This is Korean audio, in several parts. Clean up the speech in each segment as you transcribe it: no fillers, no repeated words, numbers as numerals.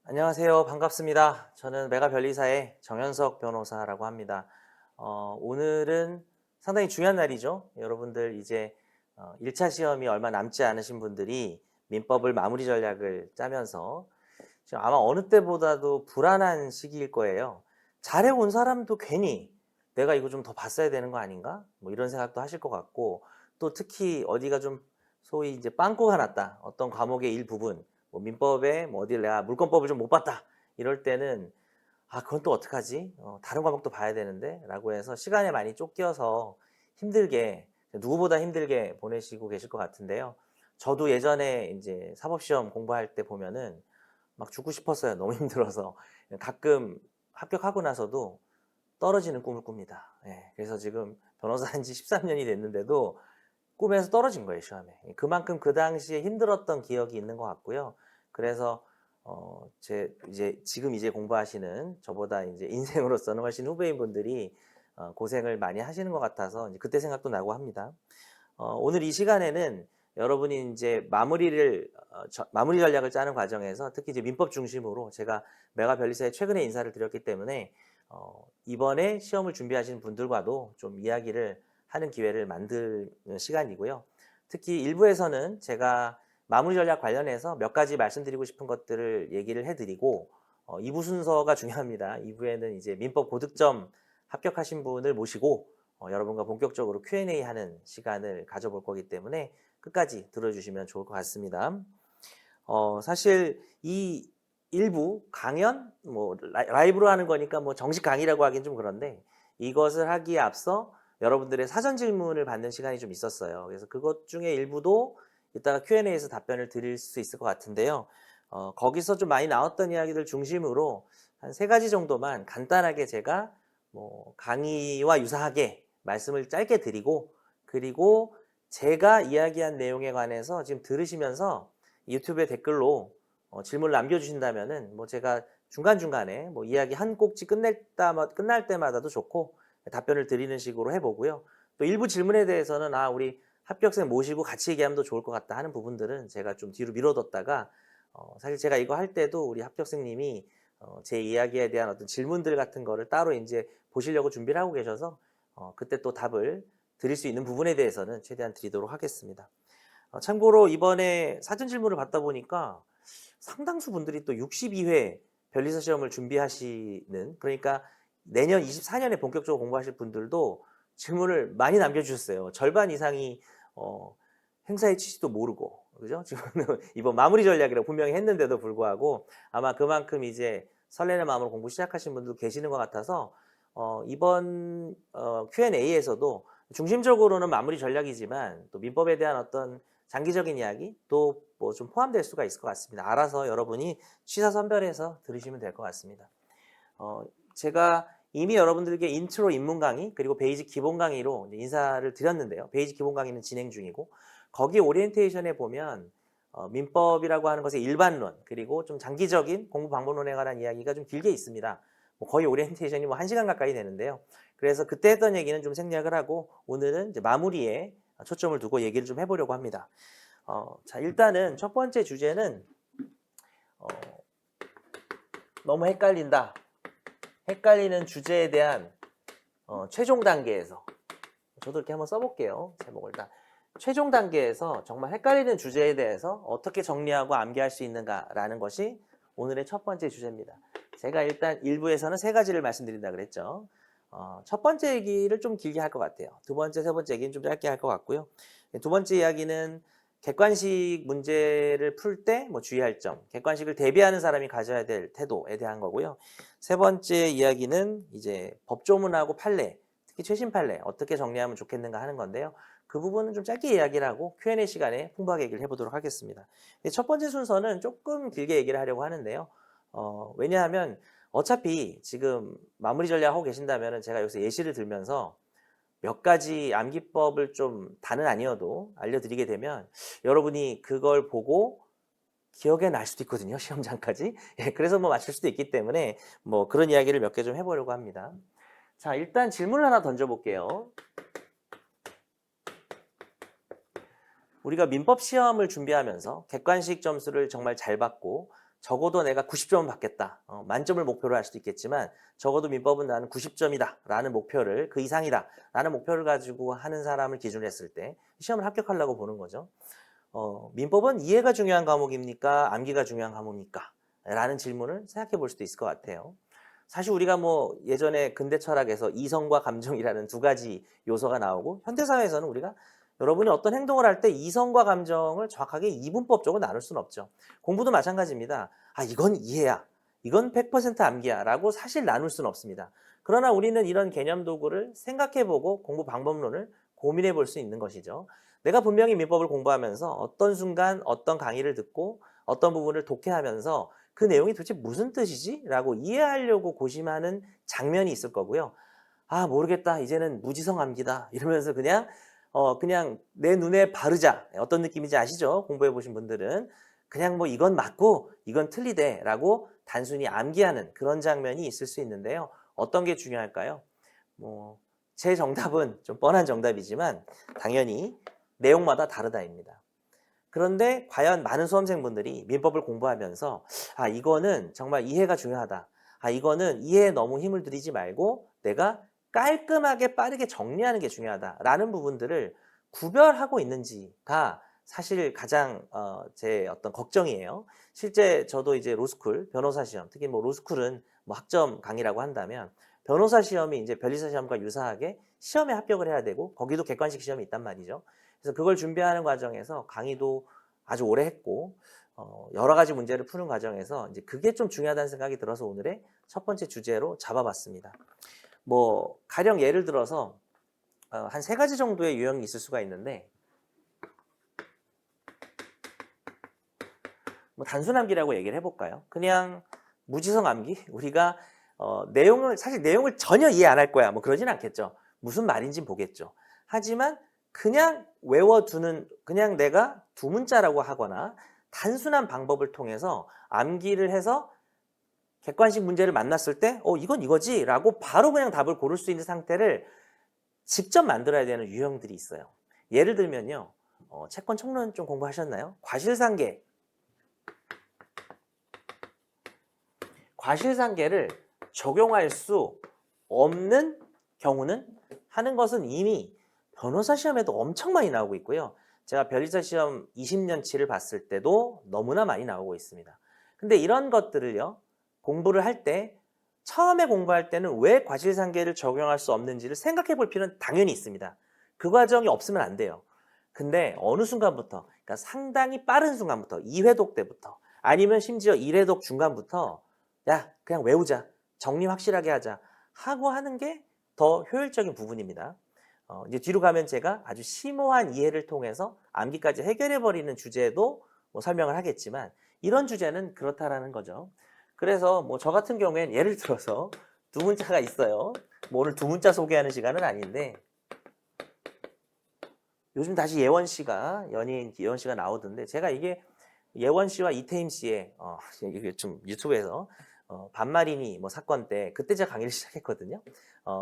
안녕하세요. 반갑습니다. 저는 메가변리사의 정현석 변호사라고 합니다. 오늘은 상당히 중요한 날이죠. 여러분들 이제 1차 시험이 얼마 남지 않으신 분들이 민법을 마무리 전략을 짜면서 지금 아마 어느 때보다도 불안한 시기일 거예요. 잘해온 사람도 괜히 내가 이거 좀 더 봤어야 되는 거 아닌가? 뭐 이런 생각도 하실 것 같고, 또 특히 어디가 좀 소위 이제 빵꾸가 났다. 어떤 과목의 일부분, 뭐 민법에 뭐 어디 내가 물권법을 좀 못 봤다. 이럴 때는 그건 또 어떡하지? 다른 과목도 봐야 되는데 라고 해서 시간에 많이 쫓겨서 힘들게, 누구보다 힘들게 보내시고 계실 것 같은데요. 저도 예전에 이제 사법시험 공부할 때 보면은 막 죽고 싶었어요. 너무 힘들어서. 가끔 합격하고 나서도 떨어지는 꿈을 꿉니다. 예, 그래서 지금 변호사 한 지 13년이 됐는데도 꿈에서 떨어진 거예요, 시험에. 그만큼 그 당시에 힘들었던 기억이 있는 것 같고요. 그래서 지금 이제 공부하시는 저보다 이제 인생으로서는 훨씬 후배인 분들이 고생을 많이 하시는 것 같아서 이제 그때 생각도 나고 합니다. 오늘 이 시간에는 여러분이 이제 마무리 전략을 짜는 과정에서 특히 이제 민법 중심으로 제가 메가변리사에 최근에 인사를 드렸기 때문에 이번에 시험을 준비하시는 분들과도 좀 이야기를 하는 기회를 만드는 시간이고요. 특히 일부에서는 제가 마무리 전략 관련해서 몇 가지 말씀드리고 싶은 것들을 얘기를 해드리고 2부 순서가 중요합니다. 2부에는 이제 민법 고득점 합격하신 분을 모시고 여러분과 본격적으로 Q&A 하는 시간을 가져볼 거기 때문에 끝까지 들어주시면 좋을 것 같습니다. 사실 이 일부 강연, 뭐 라이브로 하는 거니까 뭐 정식 강의라고 하긴 좀 그런데 이것을 하기에 앞서 여러분들의 사전 질문을 받는 시간이 좀 있었어요. 그래서 그것 중에 일부도 이따가 Q&A에서 답변을 드릴 수 있을 것 같은데요. 거기서 좀 많이 나왔던 이야기들 중심으로 한 3가지 정도만 간단하게 제가 뭐 강의와 유사하게 말씀을 짧게 드리고, 그리고 제가 이야기한 내용에 관해서 지금 들으시면서 유튜브에 댓글로 질문을 남겨주신다면은 뭐 제가 중간중간에 뭐 이야기 한 꼭지 끝날 때마다도 좋고 답변을 드리는 식으로 해보고요. 또 일부 질문에 대해서는 우리 합격생 모시고 같이 얘기하면 더 좋을 것 같다 하는 부분들은 제가 좀 뒤로 미뤄뒀다가 사실 제가 이거 할 때도 우리 합격생님이 제 이야기에 대한 어떤 질문들 같은 거를 따로 이제 보시려고 준비를 하고 계셔서 그때 또 답을 드릴 수 있는 부분에 대해서는 최대한 드리도록 하겠습니다. 참고로 이번에 사전 질문을 받다 보니까 상당수 분들이 또 62회 변리사 시험을 준비하시는, 그러니까 내년 24년에 본격적으로 공부하실 분들도 질문을 많이 남겨주셨어요. 절반 이상이 행사의 취지도 모르고, 그죠? 지금 이번 마무리 전략이라고 분명히 했는데도 불구하고 아마 그만큼 이제 설레는 마음으로 공부 시작하신 분도 계시는 것 같아서 이번 Q&A에서도 중심적으로는 마무리 전략이지만 또 민법에 대한 어떤 장기적인 이야기 또 뭐 좀 포함될 수가 있을 것 같습니다. 알아서 여러분이 취사 선별해서 들으시면 될 것 같습니다. 제가 이미 여러분들께 인트로 입문 강의 그리고 베이직 기본 강의로 인사를 드렸는데요. 베이직 기본 강의는 진행 중이고 거기 오리엔테이션에 보면 민법이라고 하는 것의 일반론 그리고 좀 장기적인 공부 방법론에 관한 이야기가 좀 길게 있습니다. 뭐 거의 오리엔테이션이 뭐 1시간 가까이 되는데요. 그래서 그때 했던 얘기는 좀 생략을 하고 오늘은 이제 마무리에 초점을 두고 얘기를 좀 해보려고 합니다. 자, 일단은 첫 번째 주제는 어, 너무 헷갈린다. 헷갈리는 주제에 대한 최종 단계에서 저도 이렇게 한번 써볼게요. 제목을 다. 최종 단계에서 정말 헷갈리는 주제에 대해서 어떻게 정리하고 암기할 수 있는가라는 것이 오늘의 첫 번째 주제입니다. 제가 일단 일부에서는 3가지를 말씀드린다 그랬죠. 첫 번째 얘기를 좀 길게 할 것 같아요. 두 번째, 세 번째 얘기는 좀 짧게 할 것 같고요. 두 번째 이야기는 객관식 문제를 풀 때 뭐 주의할 점, 객관식을 대비하는 사람이 가져야 될 태도에 대한 거고요. 세 번째 이야기는 이제 법조문하고 판례, 특히 최신 판례 어떻게 정리하면 좋겠는가 하는 건데요. 그 부분은 좀 짧게 이야기를 하고 Q&A 시간에 풍부하게 얘기를 해보도록 하겠습니다. 첫 번째 순서는 조금 길게 얘기를 하려고 하는데요. 왜냐하면 어차피 지금 마무리 전략하고 계신다면 제가 여기서 예시를 들면서 몇 가지 암기법을 좀 다는 아니어도 알려드리게 되면 여러분이 그걸 보고 기억에 날 수도 있거든요. 시험장까지. 예, 그래서 뭐 맞출 수도 있기 때문에 뭐 그런 이야기를 몇 개 좀 해보려고 합니다. 자, 일단 질문을 하나 던져볼게요. 우리가 민법 시험을 준비하면서 객관식 점수를 정말 잘 받고 적어도 내가 90점은 받겠다. 만점을 목표로 할 수도 있겠지만 적어도 민법은 나는 90점이다 라는 목표를, 그 이상이다 라는 목표를 가지고 하는 사람을 기준으로 했을 때 시험을 합격하려고 보는 거죠. 민법은 이해가 중요한 과목입니까? 암기가 중요한 과목입니까? 라는 질문을 생각해 볼 수도 있을 것 같아요. 사실 우리가 뭐 예전에 근대 철학에서 이성과 감정이라는 두 가지 요소가 나오고, 현대사회에서는 우리가 여러분이 어떤 행동을 할 때 이성과 감정을 정확하게 이분법적으로 나눌 수는 없죠. 공부도 마찬가지입니다. 이건 이해야, 이건 100% 암기야 라고 사실 나눌 수는 없습니다. 그러나 우리는 이런 개념 도구를 생각해보고 공부 방법론을 고민해 볼 수 있는 것이죠. 내가 분명히 민법을 공부하면서 어떤 순간 어떤 강의를 듣고 어떤 부분을 독해하면서 그 내용이 도대체 무슨 뜻이지? 라고 이해하려고 고심하는 장면이 있을 거고요. 모르겠다, 이제는 무지성 암기다 이러면서 그냥 내 눈에 바르자, 어떤 느낌인지 아시죠? 공부해 보신 분들은 그냥 뭐 이건 맞고 이건 틀리대 라고 단순히 암기하는 그런 장면이 있을 수 있는데요. 어떤 게 중요할까요? 제 정답은 좀 뻔한 정답이지만 당연히 내용마다 다르다입니다. 그런데 과연 많은 수험생분들이 민법을 공부하면서 이거는 정말 이해가 중요하다, 이거는 이해에 너무 힘을 들이지 말고 내가 깔끔하게 빠르게 정리하는 게 중요하다라는 부분들을 구별하고 있는지가 사실 가장 제 어떤 걱정이에요. 실제 저도 이제 로스쿨 변호사 시험, 특히 뭐 로스쿨은 뭐 학점 강의라고 한다면 변호사 시험이 이제 변리사 시험과 유사하게 시험에 합격을 해야 되고 거기도 객관식 시험이 있단 말이죠. 그래서 그걸 준비하는 과정에서 강의도 아주 오래 했고 여러 가지 문제를 푸는 과정에서 이제 그게 좀 중요하다는 생각이 들어서 오늘의 첫 번째 주제로 잡아봤습니다. 가령 예를 들어서 한 3가지 정도의 유형이 있을 수가 있는데, 단순 암기라고 얘기를 해볼까요? 그냥 무지성 암기? 우리가 사실 내용을 전혀 이해 안 할 거야 그러진 않겠죠. 무슨 말인지 보겠죠. 하지만 그냥 외워두는, 그냥 내가 두 문자라고 하거나 단순한 방법을 통해서 암기를 해서 객관식 문제를 만났을 때 이건 이거지 라고 바로 그냥 답을 고를 수 있는 상태를 직접 만들어야 되는 유형들이 있어요. 예를 들면요, 채권 총론 좀 공부하셨나요? 과실상계를 적용할 수 없는 경우는 하는 것은 이미 변호사 시험에도 엄청 많이 나오고 있고요. 제가 변리사 시험 20년치를 봤을 때도 너무나 많이 나오고 있습니다. 근데 이런 것들을요, 공부를 할 때 처음에 공부할 때는 왜 과실상계를 적용할 수 없는지를 생각해 볼 필요는 당연히 있습니다. 그 과정이 없으면 안 돼요. 근데 어느 순간부터, 그러니까 상당히 빠른 순간부터, 2회독 때부터 아니면 심지어 1회독 중간부터 그냥 외우자, 정리 확실하게 하자 하고 하는 게 더 효율적인 부분입니다. 이제 뒤로 가면 제가 아주 심오한 이해를 통해서 암기까지 해결해버리는 주제도 설명을 하겠지만, 이런 주제는 그렇다라는 거죠. 그래서 저 같은 경우에는 예를 들어서 두 문자가 있어요. 오늘 두 문자 소개하는 시간은 아닌데, 요즘 다시 예원 씨가 나오던데, 제가 이게 예원 씨와 이태임 씨의 이게 좀 유튜브에서 반마리니 사건 때 그때 제가 강의를 시작했거든요.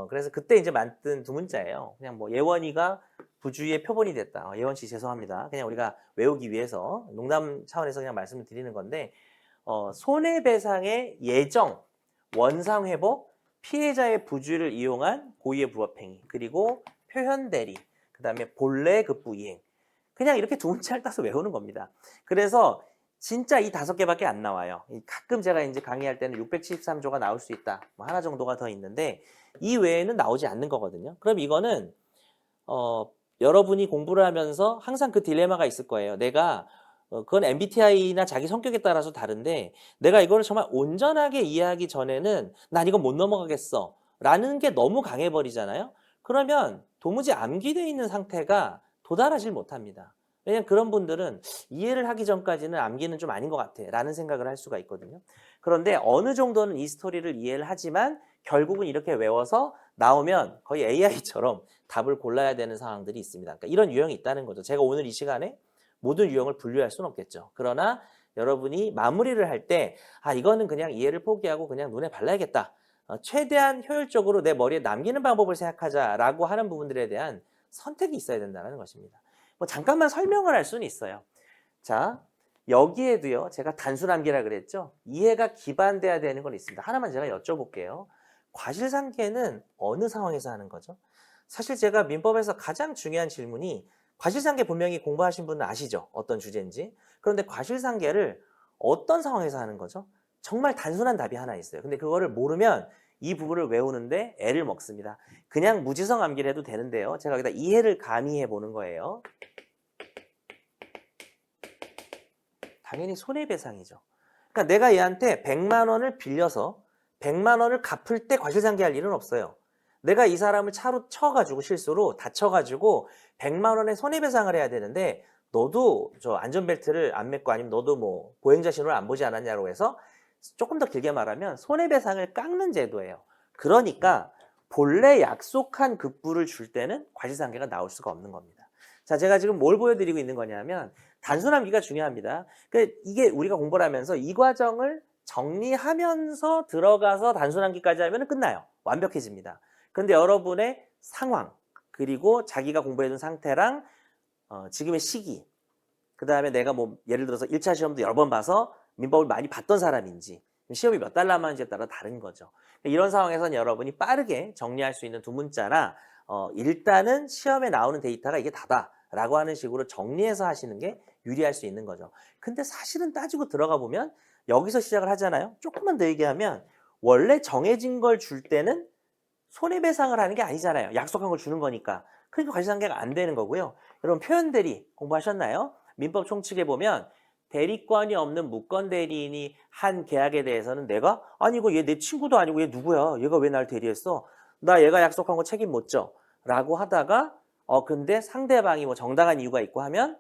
그래서 그때 이제 만든 두 문자예요. 그냥 예원이가 부주의의 표본이 됐다. 예원 씨 죄송합니다. 그냥 우리가 외우기 위해서 농담 차원에서 그냥 말씀을 드리는 건데, 손해배상의 예정, 원상회복, 피해자의 부주의를 이용한 고의의 불법행위, 그리고 표현대리, 그 다음에 본래 급부이행, 그냥 이렇게 두 문자를 따서 외우는 겁니다. 그래서 진짜 이 5개밖에 안 나와요. 가끔 제가 이제 강의할 때는 673조가 나올 수 있다, 하나 정도가 더 있는데 이 외에는 나오지 않는 거거든요. 그럼 이거는 여러분이 공부를 하면서 항상 그 딜레마가 있을 거예요. 내가 그건 MBTI나 자기 성격에 따라서 다른데, 내가 이거를 정말 온전하게 이해하기 전에는 난 이거 못 넘어가겠어 라는 게 너무 강해버리잖아요. 그러면 도무지 암기되어 있는 상태가 도달하질 못합니다. 왜냐면 그런 분들은 이해를 하기 전까지는 암기는 좀 아닌 것 같아 라는 생각을 할 수가 있거든요. 그런데 어느 정도는 이 스토리를 이해를 하지만 결국은 이렇게 외워서 나오면 거의 AI처럼 답을 골라야 되는 상황들이 있습니다. 그러니까 이런 유형이 있다는 거죠. 제가 오늘 이 시간에 모든 유형을 분류할 수는 없겠죠. 그러나 여러분이 마무리를 할 때 이거는 그냥 이해를 포기하고 그냥 눈에 발라야겠다, 최대한 효율적으로 내 머리에 남기는 방법을 생각하자라고 하는 부분들에 대한 선택이 있어야 된다는 것입니다. 잠깐만 설명을 할 수는 있어요. 자, 여기에도요, 제가 단순함기라 그랬죠? 이해가 기반돼야 되는 건 있습니다. 하나만 제가 여쭤볼게요. 과실상계는 어느 상황에서 하는 거죠? 사실 제가 민법에서 가장 중요한 질문이 과실상계 분명히 공부하신 분은 아시죠? 어떤 주제인지. 그런데 과실상계를 어떤 상황에서 하는 거죠? 정말 단순한 답이 하나 있어요. 근데 그거를 모르면 이 부분을 외우는데 애를 먹습니다. 그냥 무지성 암기를 해도 되는데요. 제가 여기다 이해를 가미해 보는 거예요. 당연히 손해배상이죠. 그러니까 내가 얘한테 100만 원을 빌려서 100만 원을 갚을 때 과실상계할 일은 없어요. 내가 이 사람을 차로 쳐가지고 실수로 다쳐가지고 100만 원의 손해배상을 해야 되는데 너도 저 안전벨트를 안 맸고 아니면 너도 뭐 보행자 신호를 안 보지 않았냐고 해서 조금 더 길게 말하면 손해배상을 깎는 제도예요. 그러니까 본래 약속한 급부를 줄 때는 과실상계가 나올 수가 없는 겁니다. 자, 제가 지금 뭘 보여드리고 있는 거냐면 단순함기가 중요합니다. 그러니까 이게 우리가 공부를 하면서 이 과정을 정리하면서 들어가서 단순함기까지 하면 끝나요. 완벽해집니다. 그런데 여러분의 상황, 그리고 자기가 공부해둔 상태랑 지금의 시기, 그 다음에 내가 뭐 예를 들어서 1차 시험도 여러 번 봐서 민법을 많이 봤던 사람인지 시험이 몇 달 남았는지에 따라 다른 거죠. 이런 상황에서는 여러분이 빠르게 정리할 수 있는 두 문자라 일단은 시험에 나오는 데이터가 이게 다다라고 하는 식으로 정리해서 하시는 게 유리할 수 있는 거죠. 근데 사실은 따지고 들어가 보면 여기서 시작을 하잖아요. 조금만 더 얘기하면 원래 정해진 걸 줄 때는 손해배상을 하는 게 아니잖아요. 약속한 걸 주는 거니까. 그러니까 과실상계가 안 되는 거고요. 여러분 표현대리 공부하셨나요? 민법 총칙에 보면 대리권이 없는 무권 대리인이 한 계약에 대해서는 내가 아니 이거 얘 내 친구도 아니고 얘 누구야? 얘가 왜 날 대리했어? 나 얘가 약속한 거 책임 못 져. 라고 하다가 근데 상대방이 뭐 정당한 이유가 있고 하면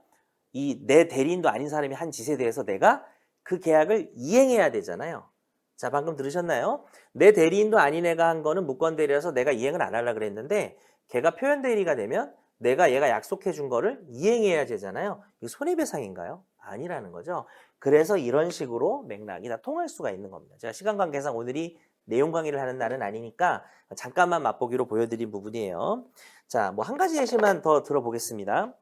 이 내 대리인도 아닌 사람이 한 짓에 대해서 내가 그 계약을 이행해야 되잖아요. 자, 방금 들으셨나요? 내 대리인도 아닌 애가 한 거는 무권 대리라서 내가 이행을 안 하려고 그랬는데 걔가 표현 대리가 되면 내가 얘가 약속해 준 거를 이행해야 되잖아요. 이게 손해배상인가요? 아니라는 거죠. 그래서 이런 식으로 맥락이 다 통할 수가 있는 겁니다. 제가 시간 관계상 오늘이 내용 강의를 하는 날은 아니니까 잠깐만 맛보기로 보여드린 부분이에요. 자, 뭐 한 가지 예시만 더 들어보겠습니다.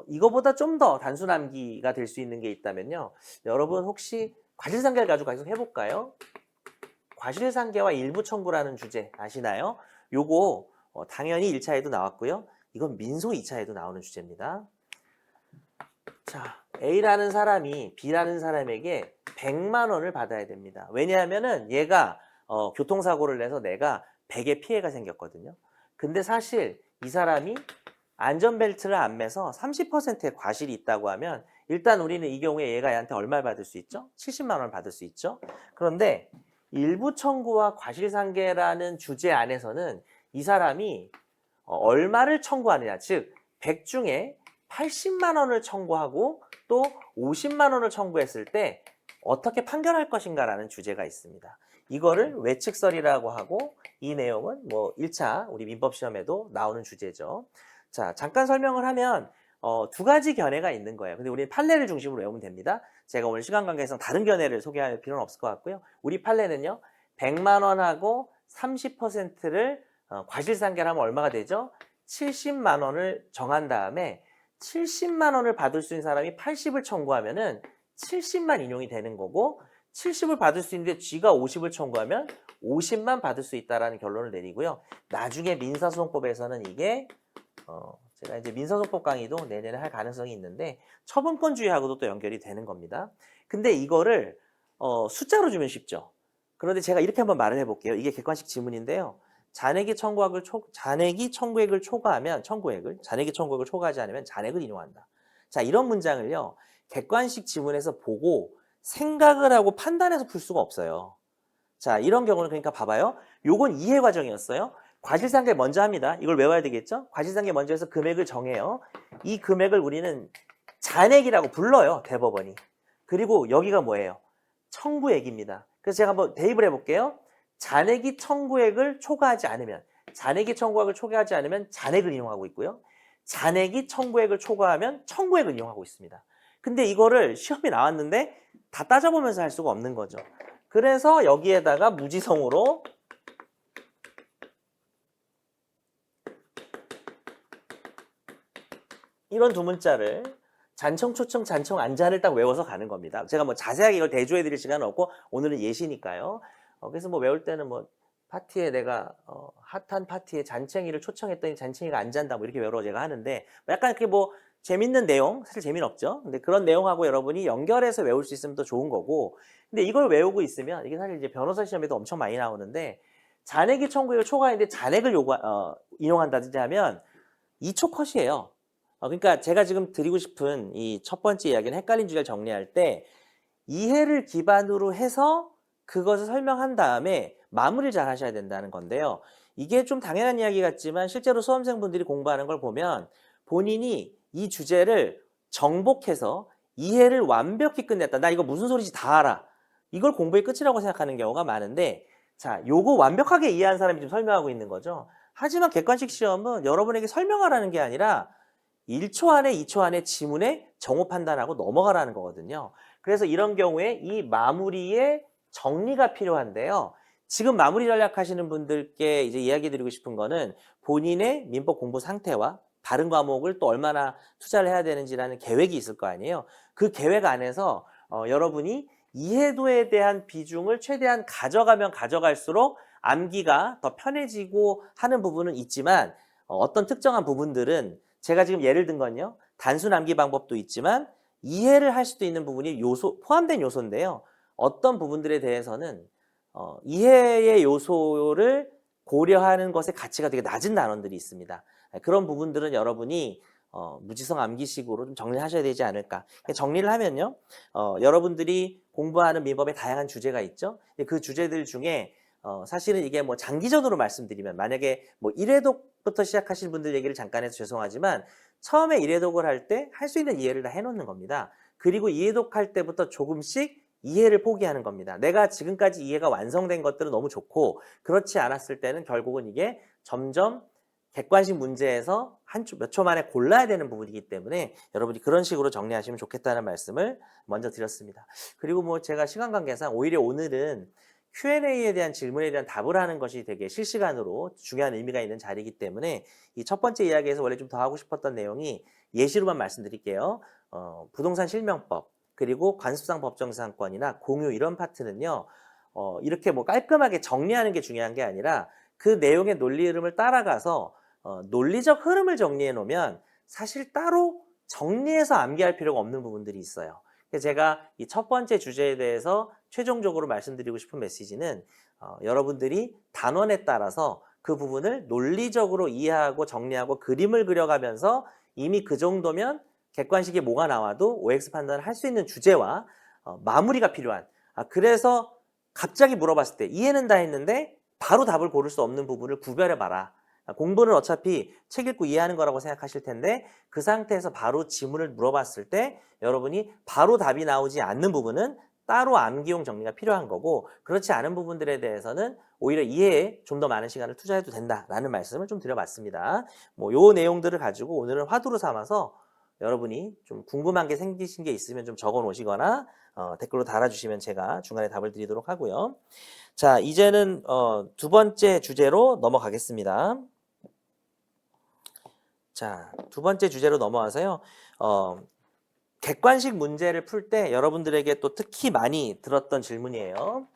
이거보다 좀 더 단순 암기가 될 수 있는 게 있다면요. 여러분 혹시 과실상계를 가지고 계속 해볼까요? 과실상계와 일부 청구라는 주제 아시나요? 요거 당연히 1차에도 나왔고요. 이건 민소 2차에도 나오는 주제입니다. 자, A라는 사람이 B라는 사람에게 100만 원을 받아야 됩니다. 왜냐하면은 얘가 교통사고를 내서 내가 100의 피해가 생겼거든요. 근데 사실 이 사람이 안전벨트를 안 매서 30%의 과실이 있다고 하면 일단 우리는 이 경우에 얘가 얘한테 얼마를 받을 수 있죠? 70만 원을 받을 수 있죠. 그런데 일부 청구와 과실상계라는 주제 안에서는 이 사람이 얼마를 청구하느냐, 즉 100 중에 80만 원을 청구하고 또 50만 원을 청구했을 때 어떻게 판결할 것인가라는 주제가 있습니다. 이거를 외측설이라고 하고 이 내용은 뭐 1차 우리 민법시험에도 나오는 주제죠. 자, 잠깐 설명을 하면 두 가지 견해가 있는 거예요. 근데 우리는 판례를 중심으로 외우면 됩니다. 제가 오늘 시간 관계상 다른 견해를 소개할 필요는 없을 것 같고요. 우리 판례는요. 100만 원하고 30%를 과실상계를 하면 얼마가 되죠? 70만 원을 정한 다음에 70만 원을 받을 수 있는 사람이 80을 청구하면은 70만 인용이 되는 거고 70을 받을 수 있는데 쥐가 50을 청구하면 50만 받을 수 있다라는 결론을 내리고요. 나중에 민사소송법에서는 이게 제가 이제 민사소송법 강의도 내년에 할 가능성이 있는데 처분권주의하고도 또 연결이 되는 겁니다. 근데 이거를 숫자로 주면 쉽죠. 그런데 제가 이렇게 한번 말을 해볼게요. 이게 객관식 지문인데요. 잔액이 청구액을 초과하면 잔액이 청구액을 초과하지 않으면 잔액을 인용한다. 자, 이런 문장을요. 객관식 지문에서 보고 생각을 하고 판단해서 풀 수가 없어요. 자, 이런 경우는 그러니까 봐봐요. 요건 이해 과정이었어요. 과실상계 먼저 합니다. 이걸 외워야 되겠죠? 과실상계 먼저 해서 금액을 정해요. 이 금액을 우리는 잔액이라고 불러요. 대법원이. 그리고 여기가 뭐예요? 청구액입니다. 그래서 제가 한번 대입을 해볼게요. 잔액이 청구액을 초과하지 않으면 잔액이 청구액을 초과하지 않으면 잔액을 이용하고 있고요. 잔액이 청구액을 초과하면 청구액을 이용하고 있습니다. 근데 이거를 시험에 나왔는데 다 따져보면서 할 수가 없는 거죠. 그래서 여기에다가 무지성으로 이런 두 문자를 잔청, 초청, 잔청, 안잔을 딱 외워서 가는 겁니다. 제가 뭐 자세하게 이걸 대조해 드릴 시간은 없고 오늘은 예시니까요. 그래서 뭐 외울 때는 뭐 파티에 내가 핫한 파티에 잔챙이를 초청했더니 잔챙이가 안 잔다 뭐 이렇게 외우라고 제가 하는데 약간 이렇게 뭐 재밌는 내용, 사실 재미는 없죠. 근데 그런 내용하고 여러분이 연결해서 외울 수 있으면 더 좋은 거고, 근데 이걸 외우고 있으면 이게 사실 이제 변호사 시험에도 엄청 많이 나오는데, 잔액이 청구액을 초과했는데 잔액을 인용한다든지 하면 2초 컷이에요. 그러니까 제가 지금 드리고 싶은 이 첫 번째 이야기는 헷갈린 주제를 정리할 때 이해를 기반으로 해서 그것을 설명한 다음에 마무리를 잘 하셔야 된다는 건데요. 이게 좀 당연한 이야기 같지만 실제로 수험생분들이 공부하는 걸 보면 본인이 이 주제를 정복해서 이해를 완벽히 끝냈다. 나 이거 무슨 소리인지 다 알아. 이걸 공부의 끝이라고 생각하는 경우가 많은데, 자, 요거 완벽하게 이해한 사람이 지금 설명하고 있는 거죠. 하지만 객관식 시험은 여러분에게 설명하라는 게 아니라 1초 안에 2초 안에 지문에 정오 판단하고 넘어가라는 거거든요. 그래서 이런 경우에 이 마무리에 정리가 필요한데요. 지금 마무리 전략 하시는 분들께 이제 이야기 드리고 싶은 거는 본인의 민법 공부 상태와 다른 과목을 또 얼마나 투자를 해야 되는지라는 계획이 있을 거 아니에요. 그 계획 안에서 여러분이 이해도에 대한 비중을 최대한 가져가면 가져갈수록 암기가 더 편해지고 하는 부분은 있지만 어떤 특정한 부분들은 제가 지금 예를 든 건요. 단순 암기 방법도 있지만 이해를 할 수도 있는 부분이 포함된 요소인데요. 어떤 부분들에 대해서는 이해의 요소를 고려하는 것의 가치가 되게 낮은 단원들이 있습니다. 그런 부분들은 여러분이 무지성 암기식으로 좀 정리를 하셔야 되지 않을까. 정리를 하면요. 여러분들이 공부하는 민법에 다양한 주제가 있죠. 그 주제들 중에 사실은 이게 뭐 장기전으로 말씀드리면 만약에 뭐 1회독부터 시작하신 분들 얘기를 잠깐 해서 죄송하지만 처음에 1회독을 할 때 할 수 있는 이해를 다 해놓는 겁니다. 그리고 2회독 할 때부터 조금씩 이해를 포기하는 겁니다. 내가 지금까지 이해가 완성된 것들은 너무 좋고 그렇지 않았을 때는 결국은 이게 점점 객관식 문제에서 몇 초 만에 골라야 되는 부분이기 때문에 여러분이 그런 식으로 정리하시면 좋겠다는 말씀을 먼저 드렸습니다. 그리고 뭐 제가 시간 관계상 오히려 오늘은 Q&A에 대한 질문에 대한 답을 하는 것이 되게 실시간으로 중요한 의미가 있는 자리이기 때문에 이 첫 번째 이야기에서 원래 좀 더 하고 싶었던 내용이 예시로만 말씀드릴게요. 부동산 실명법 그리고 관습상 법정상권이나 공유 이런 파트는요. 이렇게 뭐 깔끔하게 정리하는 게 중요한 게 아니라 그 내용의 논리 흐름을 따라가서 논리적 흐름을 정리해 놓으면 사실 따로 정리해서 암기할 필요가 없는 부분들이 있어요. 제가 이 첫 번째 주제에 대해서 최종적으로 말씀드리고 싶은 메시지는 여러분들이 단원에 따라서 그 부분을 논리적으로 이해하고 정리하고 그림을 그려가면서 이미 그 정도면 객관식에 뭐가 나와도 OX 판단을 할 수 있는 주제와 마무리가 필요한 그래서 갑자기 물어봤을 때 이해는 다 했는데 바로 답을 고를 수 없는 부분을 구별해봐라. 공부는 어차피 책 읽고 이해하는 거라고 생각하실 텐데 그 상태에서 바로 지문을 물어봤을 때 여러분이 바로 답이 나오지 않는 부분은 따로 암기용 정리가 필요한 거고 그렇지 않은 부분들에 대해서는 오히려 이해에 좀 더 많은 시간을 투자해도 된다라는 말씀을 좀 드려봤습니다. 뭐 요 내용들을 가지고 오늘은 화두로 삼아서 여러분이 좀 궁금한 게 생기신 게 있으면 좀 적어 놓으시거나 댓글로 달아주시면 제가 중간에 답을 드리도록 하고요. 자, 이제는 두 번째 주제로 넘어가겠습니다. 자, 두 번째 주제로 넘어와서요. 객관식 문제를 풀 때 여러분들에게 또 특히 많이 들었던 질문이에요.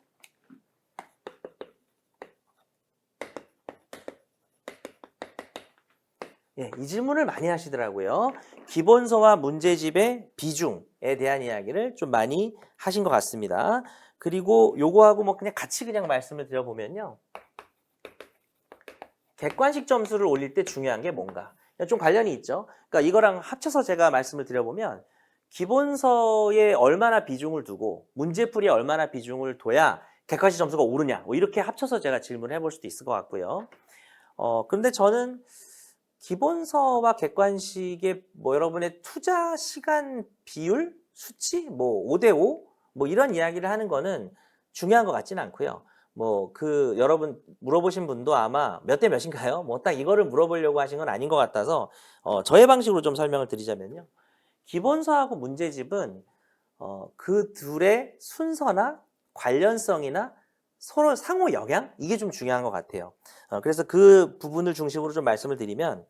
예, 이 질문을 많이 하시더라고요. 기본서와 문제집의 비중에 대한 이야기를 좀 많이 하신 것 같습니다. 그리고 요거하고 뭐 그냥 같이 그냥 말씀을 드려보면요. 객관식 점수를 올릴 때 중요한 게 뭔가? 좀 관련이 있죠. 그러니까 이거랑 합쳐서 제가 말씀을 드려보면 기본서에 얼마나 비중을 두고 문제풀이에 얼마나 비중을 둬야 객관식 점수가 오르냐 뭐 이렇게 합쳐서 제가 질문을 해볼 수도 있을 것 같고요. 근데 저는 기본서와 객관식의 뭐 여러분의 투자 시간 비율 수치 뭐 5대5 뭐 이런 이야기를 하는 거는 중요한 것 같지는 않고요. 뭐 그 여러분 물어보신 분도 아마 몇 대 몇인가요? 뭐 딱 이거를 물어보려고 하신 건 아닌 것 같아서 저의 방식으로 좀 설명을 드리자면요. 기본서하고 문제집은 그 둘의 순서나 관련성이나 서로 상호 영향 이게 좀 중요한 것 같아요. 그래서 그 부분을 중심으로 좀 말씀을 드리면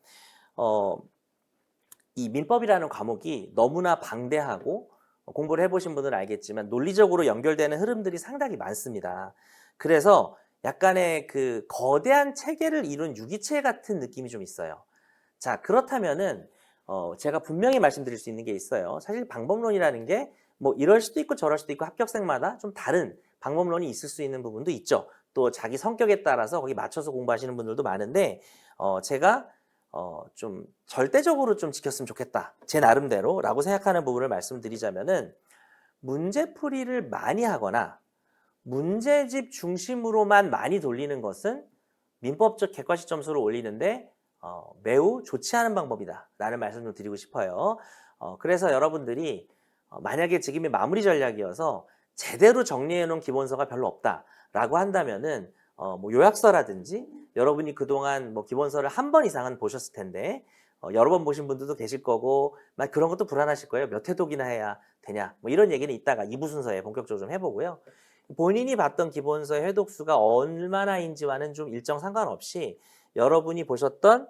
이 민법이라는 과목이 너무나 방대하고 공부를 해보신 분들은 알겠지만 논리적으로 연결되는 흐름들이 상당히 많습니다. 그래서 약간의 그 거대한 체계를 이룬 유기체 같은 느낌이 좀 있어요. 자, 그렇다면은 제가 분명히 말씀드릴 수 있는 게 있어요. 사실 방법론이라는 게 뭐 이럴 수도 있고 저럴 수도 있고 합격생마다 좀 다른 방법론이 있을 수 있는 부분도 있죠. 또 자기 성격에 따라서 거기 맞춰서 공부하시는 분들도 많은데 제가 좀 절대적으로 좀 지켰으면 좋겠다. 제 나름대로라고 생각하는 부분을 말씀드리자면은 문제풀이를 많이 하거나 문제집 중심으로만 많이 돌리는 것은 민법적 객관식 점수를 올리는데 매우 좋지 않은 방법이다 라는 말씀을 드리고 싶어요. 그래서 여러분들이 만약에 지금이 마무리 전략이어서 제대로 정리해 놓은 기본서가 별로 없다 라고 한다면은 뭐 요약서라든지 여러분이 그동안 뭐 기본서를 한 번 이상은 보셨을 텐데 여러 번 보신 분들도 계실 거고 막 그런 것도 불안하실 거예요. 몇 회독이나 해야 되냐 뭐 이런 얘기는 이따가 2부 순서에 본격적으로 좀 해보고요. 본인이 봤던 기본서의 회독수가 얼마나인지와는 좀 일정 상관없이 여러분이 보셨던